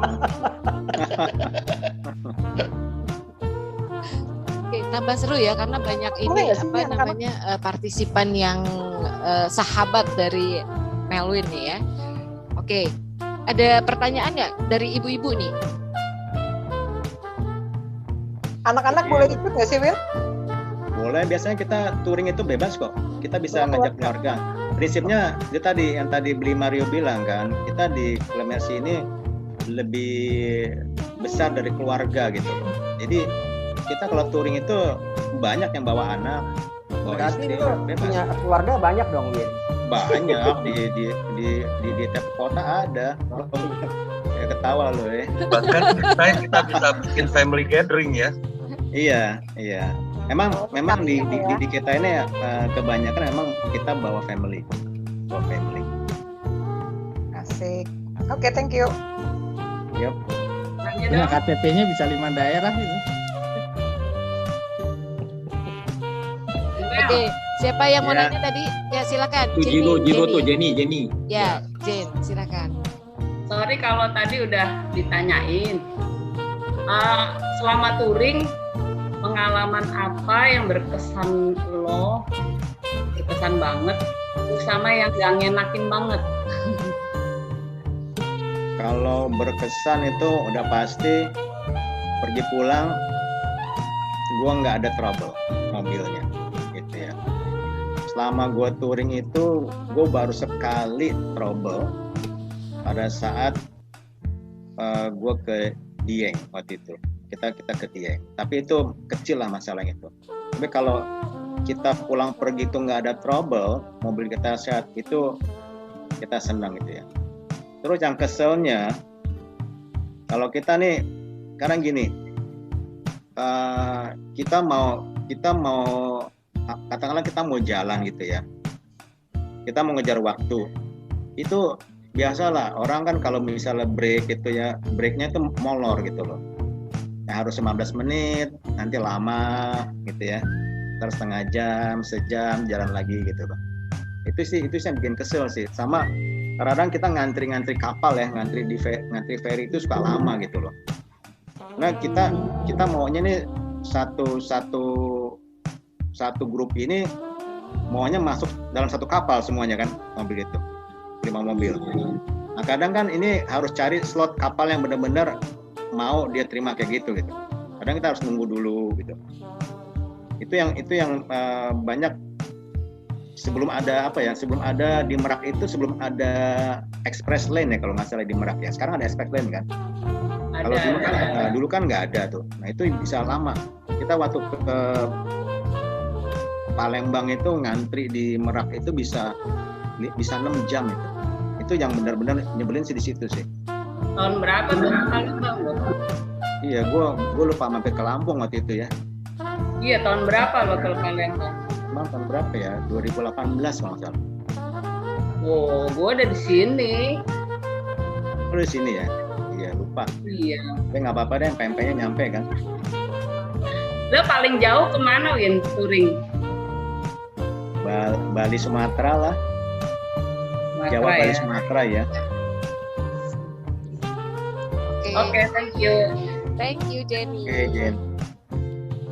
Oke, tambah seru ya karena banyak ini partisipan yang sahabat dari Melwin nih ya. Oke, ada pertanyaan nggak dari ibu-ibu nih? Anak-anak boleh ikut nggak sih, Will? Boleh, biasanya kita touring itu bebas kok. Kita bisa ngajak keluarga. Prinsipnya itu tadi yang tadi beli Mario bilang kan, kita di Mercy ini lebih besar dari keluarga gitu. Jadi kita kalau touring itu banyak yang bawa anak, bawa berarti istri, itu punya keluarga banyak dong, Win? Banyak di tiap kota ada. Ya ketawa lo ya. Bahkan kita bisa bikin family gathering ya. Iya. Memang di kita ini kebanyakan memang kita bawa family. Asik. Oke, thank you. Yep. Ya, KTP-nya bisa 5 daerah gitu. Oke, siapa yang mau nanya tadi? Ya silakan. Jenny. Ya, Jen, silakan. Sorry kalau tadi udah ditanyain. Selama touring, pengalaman apa yang berkesan banget, sama yang gak ngenakin banget? Kalau berkesan itu udah pasti pergi pulang, gue nggak ada trouble mobilnya, gitu ya. Selama gue touring itu, gue baru sekali trouble pada saat gue ke Dieng waktu itu. Kita ke Dieng, tapi itu kecil lah masalahnya itu. Tapi kalau kita pulang pergi itu nggak ada trouble, mobil kita sehat, itu kita senang gitu ya. Terus yang keselnya, kalau kita nih, sekarang gini, kita mau katakanlah kita mau jalan gitu ya, kita mau ngejar waktu, itu biasalah orang kan kalau misalnya break gitu ya, breaknya itu molor gitu loh. Ya, harus 15 menit, nanti lama gitu ya, terus setengah jam, sejam jalan lagi gitu loh. Itu sih yang bikin kesel sih. Sama kadang kita ngantri kapal ya, ngantri ferry itu suka lama gitu loh. Nah kita maunya nih satu grup ini maunya masuk dalam satu kapal semuanya kan, mobil itu 5 mobil. Nah kadang kan ini harus cari slot kapal yang benar-benar mau dia terima kayak gitu. Kadang kita harus nunggu dulu gitu. Itu yang banyak. Sebelum ada di Merak itu sebelum ada express lane ya kalau nggak salah di Merak ya. Sekarang ada express lane kan. Kalau dulu kan nggak ada tuh. Nah itu bisa lama. Kita waktu ke Palembang itu ngantri di Merak itu bisa 6 jam itu. Itu yang benar-benar nyebelin sih di situ sih. Tahun berapa tuh Palembang? Iya, gue lupa mampir ke Lampung waktu itu ya. Iya, tahun berapa lo ke Palembang? Tahun berapa ya? 2018 kalau nggak salah. Oh, gue ada di sini. Oh, di sini ya? Iya, lupa. Iya. Tapi nggak apa-apa deh, pempeknya nyampe kan. Lo paling jauh kemana Win touring? Bali Sumatera lah. Jawa Bali ya? Sumatera ya. Oke, thank you. Thank you Jenny. Oke, Jen.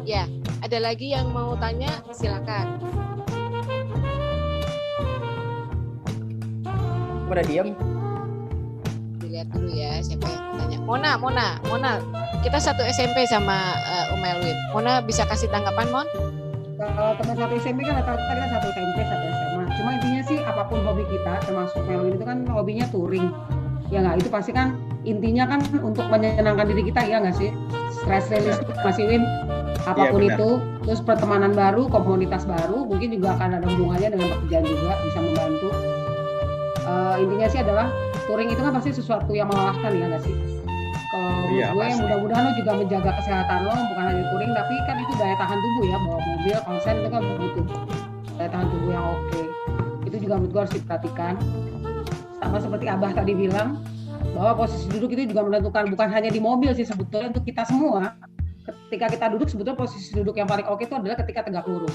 Ya, ada lagi yang mau tanya? Silakan. Udah diem. Dilihat dulu ya siapa yang tanya. Mona, kita satu SMP sama Melwin. Mona bisa kasih tanggapan, Mon? Kalau teman satu SMP kan rata-rata kita satu SMP, satu SMA. Cuma intinya sih apapun hobi kita, termasuk Melwin itu kan hobinya touring. Ya nggak, itu pasti kan intinya kan untuk menyenangkan diri kita, ya nggak sih? Stress release masih Win. Apapun ya, itu, terus pertemanan baru, komunitas baru, mungkin juga akan ada hubungannya dengan pekerjaan juga, bisa membantu. Intinya sih adalah touring itu kan pasti sesuatu yang melelahkan, ya nggak sih? Kalau gue mudah-mudahan lo juga menjaga kesehatan lo, bukan hanya touring, tapi kan itu daya tahan tubuh ya, bawa mobil, konsen itu kan butuh daya tahan tubuh yang oke. Itu juga menurut gue harus diperhatikan. Sama seperti Abah tadi bilang, bahwa posisi duduk itu juga menentukan, bukan hanya di mobil sih sebetulnya, untuk kita semua. Ketika kita duduk, sebetulnya posisi duduk yang paling oke itu adalah ketika tegak lurus.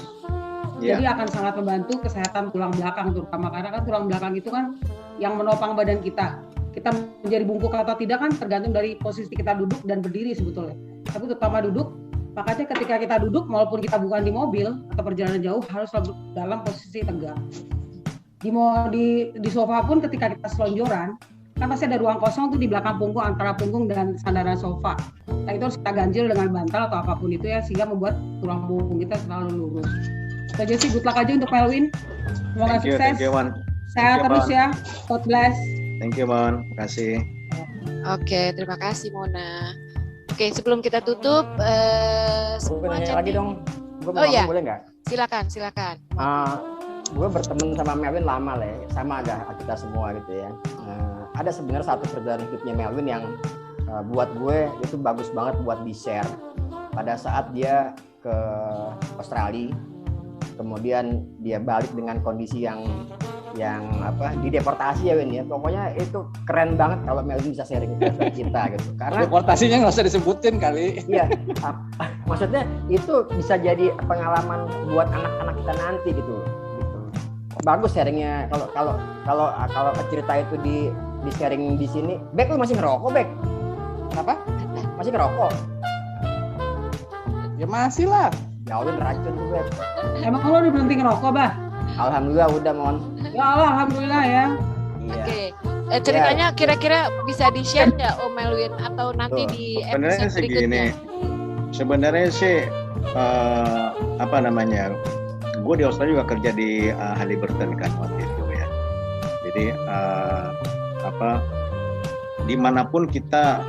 Jadi akan sangat membantu kesehatan tulang belakang terutama, karena kan tulang belakang itu kan yang menopang badan kita. Kita menjadi bungkuk atau tidak kan tergantung dari posisi kita duduk dan berdiri sebetulnya. Tapi terutama duduk, makanya ketika kita duduk walaupun kita bukan di mobil atau perjalanan jauh harus selalu dalam posisi tegak. Di sofa pun ketika kita selonjoran, kan pasti ada ruang kosong tuh di belakang punggung, antara punggung dan sandaran sofa. Nah itu harus kita ganjil dengan bantal atau apapun itu ya, sehingga membuat tulang punggung kita selalu lurus. So aja sih, good luck aja untuk Melwin. Semoga sukses. Thank you, Mon. Sehat terus ya. God bless. Thank you, Mon. Terima kasih. Oke, terima kasih Mona. Oke, sebelum kita tutup, semua nanya lagi dong. Gue oh ya, boleh nggak? Silakan. Gue berteman sama Melwin lama lah, sama ada kita semua gitu ya. Ada sebenarnya satu perjalanan hidupnya Melwin yang buat gue itu bagus banget buat di-share. Pada saat dia ke Australia, kemudian dia balik dengan kondisi yang dideportasi ya Win ya. Pokoknya itu keren banget kalau Melwin bisa sharing ke kita gitu. Karena deportasinya nggak usah disebutin kali. Iya, maksudnya itu bisa jadi pengalaman buat anak-anak kita nanti gitu. Bagus sharingnya kalau cerita itu di sharing di sini. Bek, lu masih ngerokok, Bek? Apa? Masih ngerokok? Ya masih lah. Ya udah beracun tuh, Bek. Emang lo udah berhenti ngerokok, Bah? Alhamdulillah udah, Mon. Ya Allah, alhamdulillah ya. Oke. Ceritanya kira-kira bisa di-share nggak Om Melwin atau nanti di episode berikutnya? Sebenarnya sih gue di Australia juga kerja di Halliburton kan waktu itu ya. Jadi dimanapun kita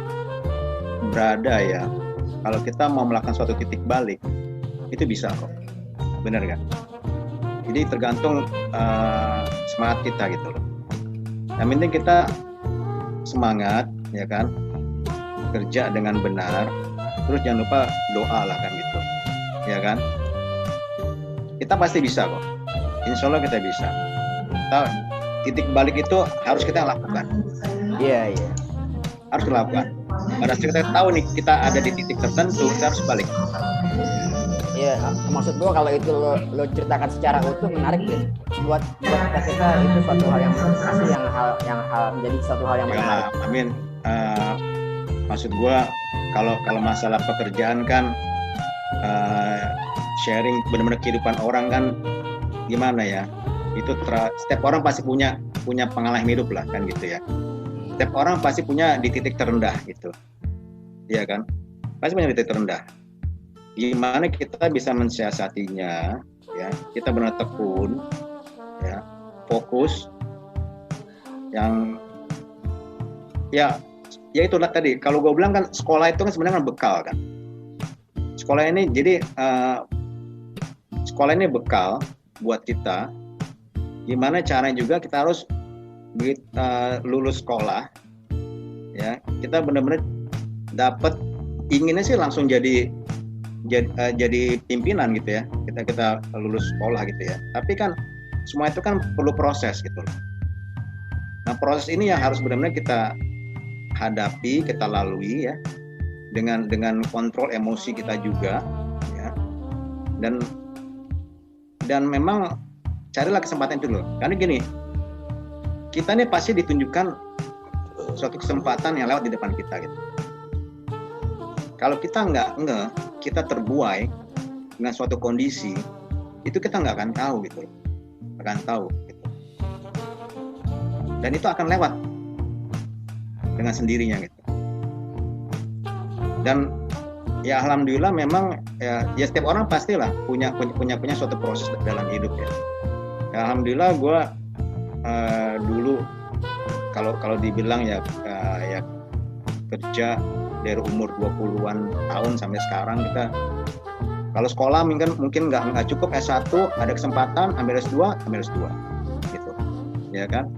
berada ya, kalau kita mau melakukan suatu titik balik itu bisa kok, benar kan? Jadi tergantung semangat kita gitu loh. Yang penting kita semangat ya kan, kerja dengan benar, terus jangan lupa doa lah kan gitu, ya kan? Kita pasti bisa kok, insya Allah kita bisa. Titik balik itu harus kita lakukan. Iya. Harus dilakukan. Pada saat kita tahu nih kita ada di titik tertentu, kita harus balik. Iya, maksud gua kalau itu lo ceritakan secara utuh menarik ya. Buat kita itu suatu hal yang pasti menjadi suatu hal yang menarik. Amin. Maksud gua kalau masalah pekerjaan kan sharing benar-benar kehidupan orang kan gimana ya? Itu setiap orang pasti punya pengalaman hidup lah kan gitu ya. Setiap orang pasti punya di titik terendah gitu. Iya kan? Pasti punya di titik terendah. Gimana kita bisa mensiasatinya ya? Kita benar tekun ya, fokus yang ya itulah tadi kalau gue bilang kan sekolah itu kan sebenarnya bekal kan. Sekolah ini jadi sekolah ini bekal buat kita. Gimana caranya juga kita harus lulus sekolah ya, kita benar-benar dapat, inginnya sih langsung jadi pimpinan gitu ya, kita lulus sekolah gitu ya, tapi kan semua itu kan perlu proses gitu. Nah proses ini yang harus benar-benar kita hadapi, kita lalui ya, dengan kontrol emosi kita juga ya, Dan memang carilah kesempatan itu loh. Karena gini, kita nih pasti ditunjukkan suatu kesempatan yang lewat di depan kita gitu. Kalau kita nggak kita terbuai dengan suatu kondisi, itu kita nggak akan tahu gitu, gitu. Dan itu akan lewat dengan sendirinya gitu. Dan ya alhamdulillah memang ya setiap orang pastilah punya suatu proses dalam hidup ya. Ya alhamdulillah gue dulu kalau dibilang ya kerja dari umur 20-an tahun sampai sekarang, kita kalau sekolah mungkin nggak cukup S1, ada kesempatan ambil S2 gitu ya kan.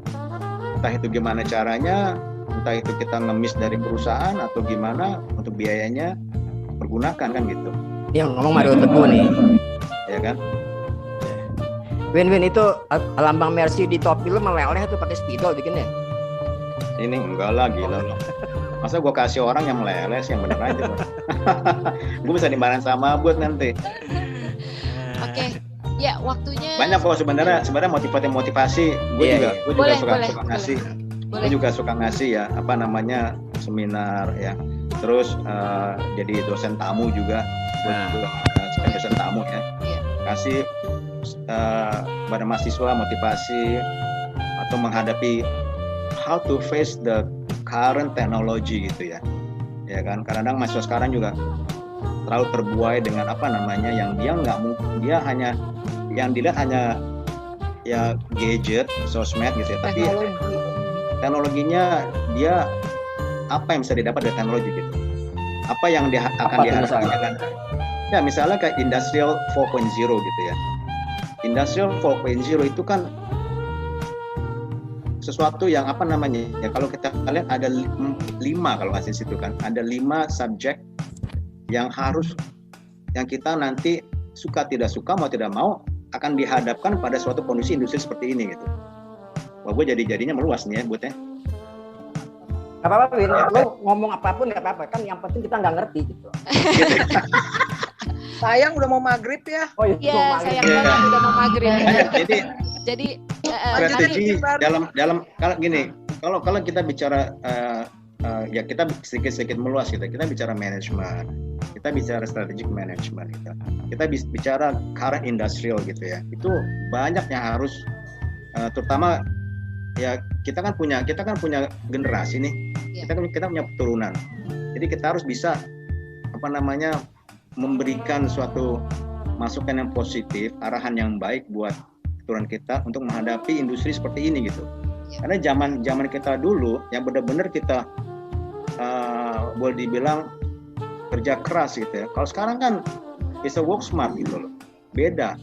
Entah itu gimana caranya, entah itu kita ngemis dari perusahaan atau gimana untuk biayanya, pergunakan kan gitu. Yang ngomong Mario Teguh nih ya kan. Win itu lambang Mercy di topi lu meleleh tuh pakai spidol bikinnya. Ini enggak lah, gila loh. Masa gue kasih orang yang meleleh sih, yang bener aja. Gue bisa dimarahin sama Abut nanti. Oke, ya waktunya. Banyak kok sebenarnya motivasi. Gue juga suka ngasih. Gue juga suka ngasih ya, apa namanya, seminar ya. Terus jadi dosen tamu juga. Sebagai dosen tamu ya. Kasih pada mahasiswa motivasi atau menghadapi how to face the current technology gitu ya kan. Kadang-kadang mahasiswa sekarang juga terlalu terbuai dengan apa namanya yang dia hanya yang dilihat hanya ya gadget, sosmed gitu ya, tapi teknologinya dia apa yang bisa didapat dari teknologi gitu, apa yang dia akan diharapkan kan. Ya misalnya kayak Industrial 4.0 gitu ya. Industrial 4.0 itu kan sesuatu yang apa namanya ya, kalau kita lihat ada 5 kalau ngasih situ kan, ada 5 subjek yang kita nanti suka tidak suka, mau tidak mau akan dihadapkan pada suatu kondisi industri seperti ini gitu. Wah, gue jadinya meluas nih ya buatnya. Gak apa-apa Win, lo ngomong apapun gak apa-apa, kan yang penting kita nggak ngerti gitu. Sayang udah mau maghrib ya. Oh iya, sayang banget udah mau maghrib. Jadi strategi dalam kalau gini, kalau kita bicara ya kita sedikit meluas gitu. Kita bicara manajemen, kita bicara strategic management gitu. Kita bicara current industrial gitu ya. Itu banyak yang harus terutama ya kita kan punya generasi nih. Kita punya keturunan. Jadi kita harus bisa apa namanya memberikan suatu masukan yang positif, arahan yang baik buat keturunan kita untuk menghadapi industri seperti ini gitu. Karena zaman kita dulu yang benar-benar kita boleh dibilang kerja keras gitu ya. Kalau sekarang kan it's a work smart gitu loh. Beda.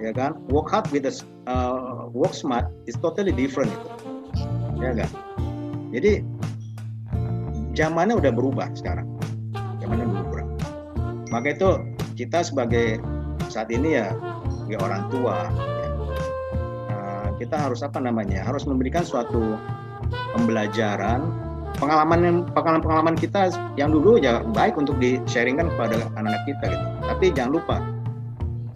Ya kan? Work hard with the work smart is totally different gitu. Ya kan? Jadi zamannya udah berubah sekarang. Zamannya udah berubah. Maka itu kita sebagai saat ini ya orang tua ya, kita harus apa namanya, harus memberikan suatu pembelajaran, pengalaman kita yang dulu ya baik untuk di-sharingkan kepada anak-anak kita gitu. Tapi jangan lupa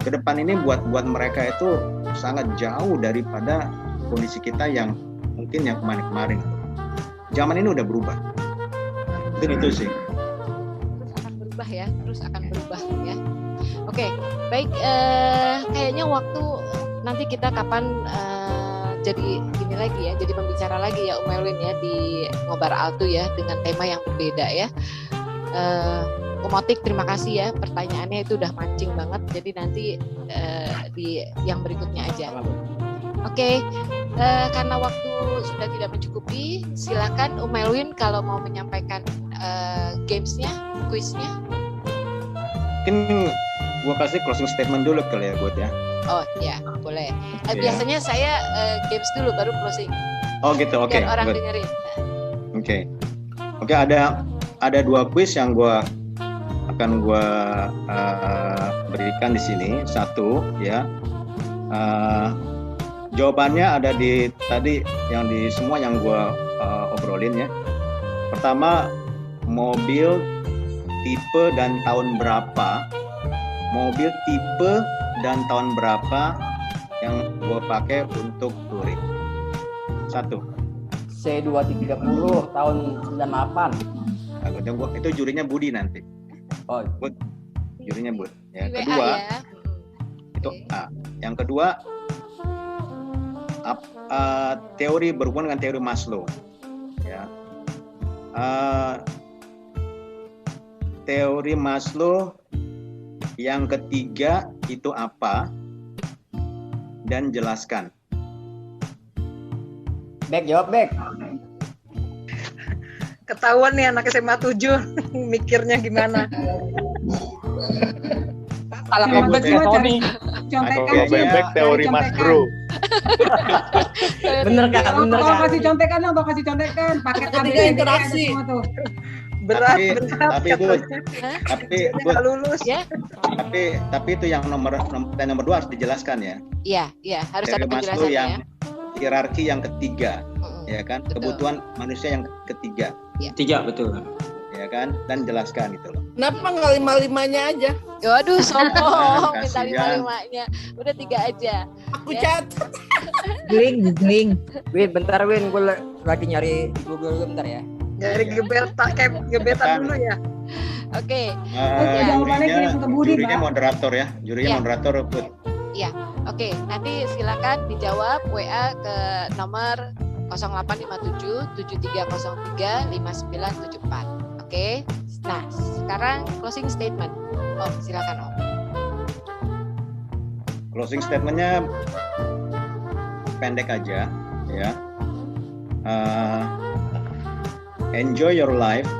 ke depan ini buat mereka itu sangat jauh daripada kondisi kita yang mungkin yang kemarin-kemarin. Zaman ini udah berubah. Itu sih. Terus akan berubah ya. Oke, baik. Kayaknya waktu nanti kita kapan jadi gini lagi ya, jadi pembicara lagi ya Melwin ya di Ngobar Altu ya dengan tema yang berbeda ya. Omotik, terima kasih ya, pertanyaannya itu udah mancing banget. Jadi nanti di yang berikutnya aja. Oke, karena waktu sudah tidak mencukupi, silakan Melwin kalau mau menyampaikan gamesnya, kuisnya. Mungkin gua kasih closing statement dulu kali ya buat ya. Oh ya, boleh. Biasanya saya games dulu baru closing. Oh gitu, oke. Biar orang dengerin. Oke, ada 2 quiz yang akan gua berikan di sini. Satu ya. Jawabannya ada di tadi yang di semua yang gua obrolin ya. Pertama, mobil tipe dan tahun berapa mobil tipe dan tahun berapa yang gue pakai untuk touring. 1. C230 tahun 98. Itu jurinya Budi nanti. Oh, Bud. Jurinya Bud. Yang Di WA kedua, ya. itu A. Yang kedua, teori berhubungan dengan teori Maslow. Ya. Teori Maslow yang ketiga itu apa? Dan jelaskan. Bek, jawab Bek. Ketahuan nih anak SMA 7 mikirnya gimana. Kalau bebek semua cari contekan Kalau bebek teori Mas Bro. Bener Kak, bener Kalau Kak. kasih contekan dong, kasih contekan. Paket Ketiga ABC interaksi. semua tuh. Berat. Tapi nggak lulus. Ya. Tapi itu yang nomor 2 harus dijelaskan ya. Iya, harus Teori ada Maslow penjelasannya yang ya. hierarki yang ketiga, ya kan? Betul. Kebutuhan manusia yang ketiga, Tiga, betul. ya kan? Dan jelaskan gitu loh. Kenapa nggak 5-5-nya aja? Waduh, sombong minta Kasihan. 5-5-nya. Udah 3 aja. Aku Ya. catat. Googling. Win, bentar Win, gue lagi nyari di Google dulu bentar ya. Dari gebetan dulu ya. Oke. jawabannya kirim ke Budi, Jurinya Mbak. moderator ya. Jurinya Iya. moderator Bud. Iya. Oke, nanti silakan dijawab WA ke nomor 0857 7303 5974. Oke. Nah, sekarang closing statement. Om, silakan Om. Closing statementnya pendek aja, ya. Enjoy your life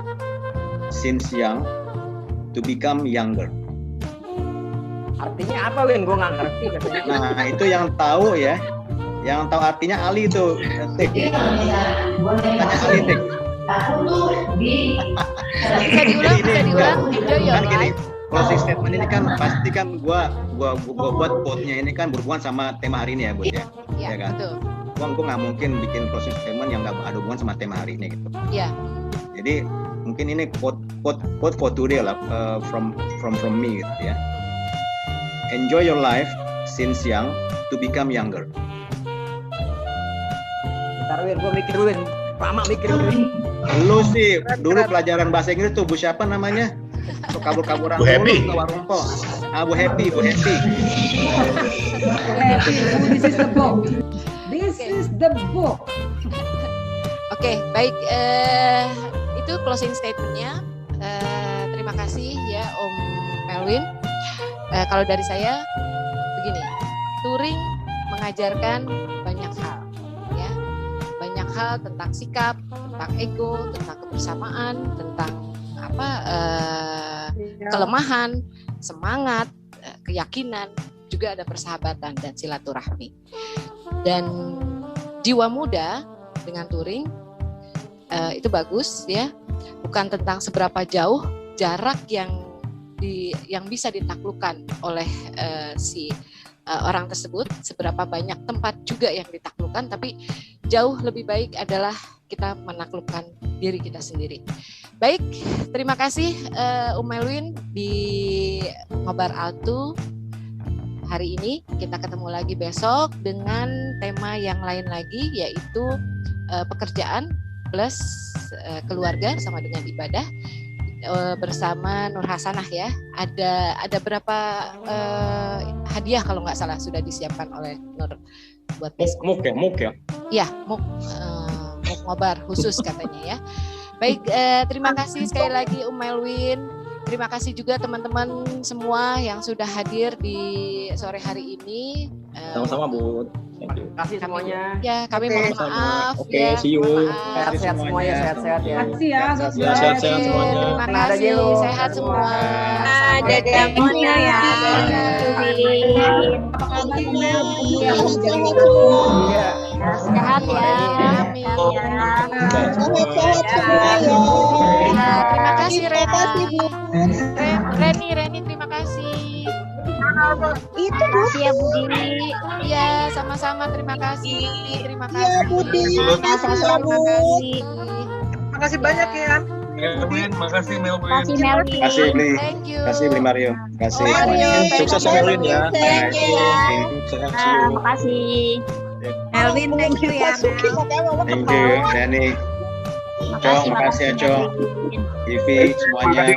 since young to become younger. Artinya apa Win? Gue nggak ngerti katanya. Nah, itu yang tahu ya. Yang tahu artinya Ali itu. Tik. Tanya Ali, Tik. Bisa diulang. Enjoy your Kan gini, life. closing statement ini kan pasti kan gua buat quote-nya ini kan berhubungan sama tema hari ini ya, Bud ya. Iya, Ya kan? betul. Gua nggak mungkin bikin closing statement yang nggak ada hubungan sama tema hari ini gitu. Iya. Jadi mungkin ini quote for today lah, from me gitu ya. Enjoy your life since young to become younger. Bentar Win, gue mikir Win. Lama mikir Win. Lu sih dulu pelajaran bahasa Inggris tuh Bu siapa namanya? Tuh kabur-kaburan Bu Happy. ke warung po. Bu Happy. This is the book. This is the book. Oke, baik. Itu closing statementnya. Terima kasih ya Om Melwin. Kalau dari saya begini, touring mengajarkan banyak hal, ya, banyak hal tentang sikap, tentang ego, tentang kebersamaan, tentang kelemahan, semangat, keyakinan, juga ada persahabatan dan silaturahmi. Dan jiwa muda dengan touring itu bagus ya, bukan tentang seberapa jauh jarak yang bisa ditaklukkan oleh si orang tersebut, seberapa banyak tempat juga yang ditaklukkan, tapi jauh lebih baik adalah kita menaklukkan diri kita sendiri. Baik, terima kasih Melwin di Ngobar Altu hari ini. Kita ketemu lagi besok dengan tema yang lain lagi, yaitu pekerjaan plus keluarga sama dengan ibadah. Bersama Nur Hasanah ya. Ada berapa hadiah kalau nggak salah sudah disiapkan oleh Nur buat besok. Muk ya. Ya, muk ngobar khusus katanya ya. Baik, terima kasih sekali lagi Melwin. Terima kasih juga teman-teman semua yang sudah hadir di sore hari ini. Sama-sama Bu. Thank you. Terima kasih semuanya. Ya, kami mohon maaf. Oke, ya. see you. Mohon maaf. Sehat-sehat semuanya, sehat-sehat ya. Makasih ya, Sehat-sehat semuanya. Terima kasih, sehat semua. Dadah semuanya ya. Sehat ya. Amin. Terima kasih Reni, terima kasih. Itu Makasih ya Bu Dini. Iya, sama-sama terima kasih. Terima kasih. Budi. Terima kasih. Makasih banyak ya. Melvin, makasih Melvin. Makasih Melvin. Kasih Bli. Thank you. Kasih Bli Mario. Kasih Mario, semuanya. Sukses ya Melvin ya. Thank you ya. Sehat Nah, selalu. makasih. Melvin, thank you ya. Thank you, Dani. Cong, makasih ya Cong. Vivi, semuanya.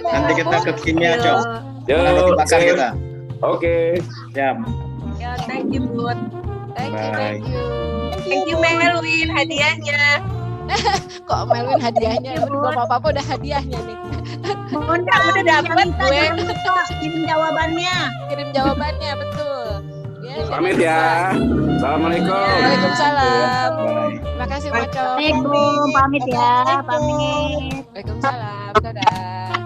Nanti kita ke kimia, Cong. Mana roti bakar kita. Oke. Siap. Ya, thank you, Bud. Thank you, Bye. thank you. Thank you, Melwin, hadiahnya. Kok Melvin hadiahnya? Bapak-bapak udah hadiahnya nih. Udah dapat gue. Kirim jawabannya. Kirim jawabannya, betul. Ya, Pamit ya. Assalamualaikum. Waalaikumsalam. Terima kasih Moco. Assalamualaikum, pamit ya, pamit. Waalaikumsalam. Dadah.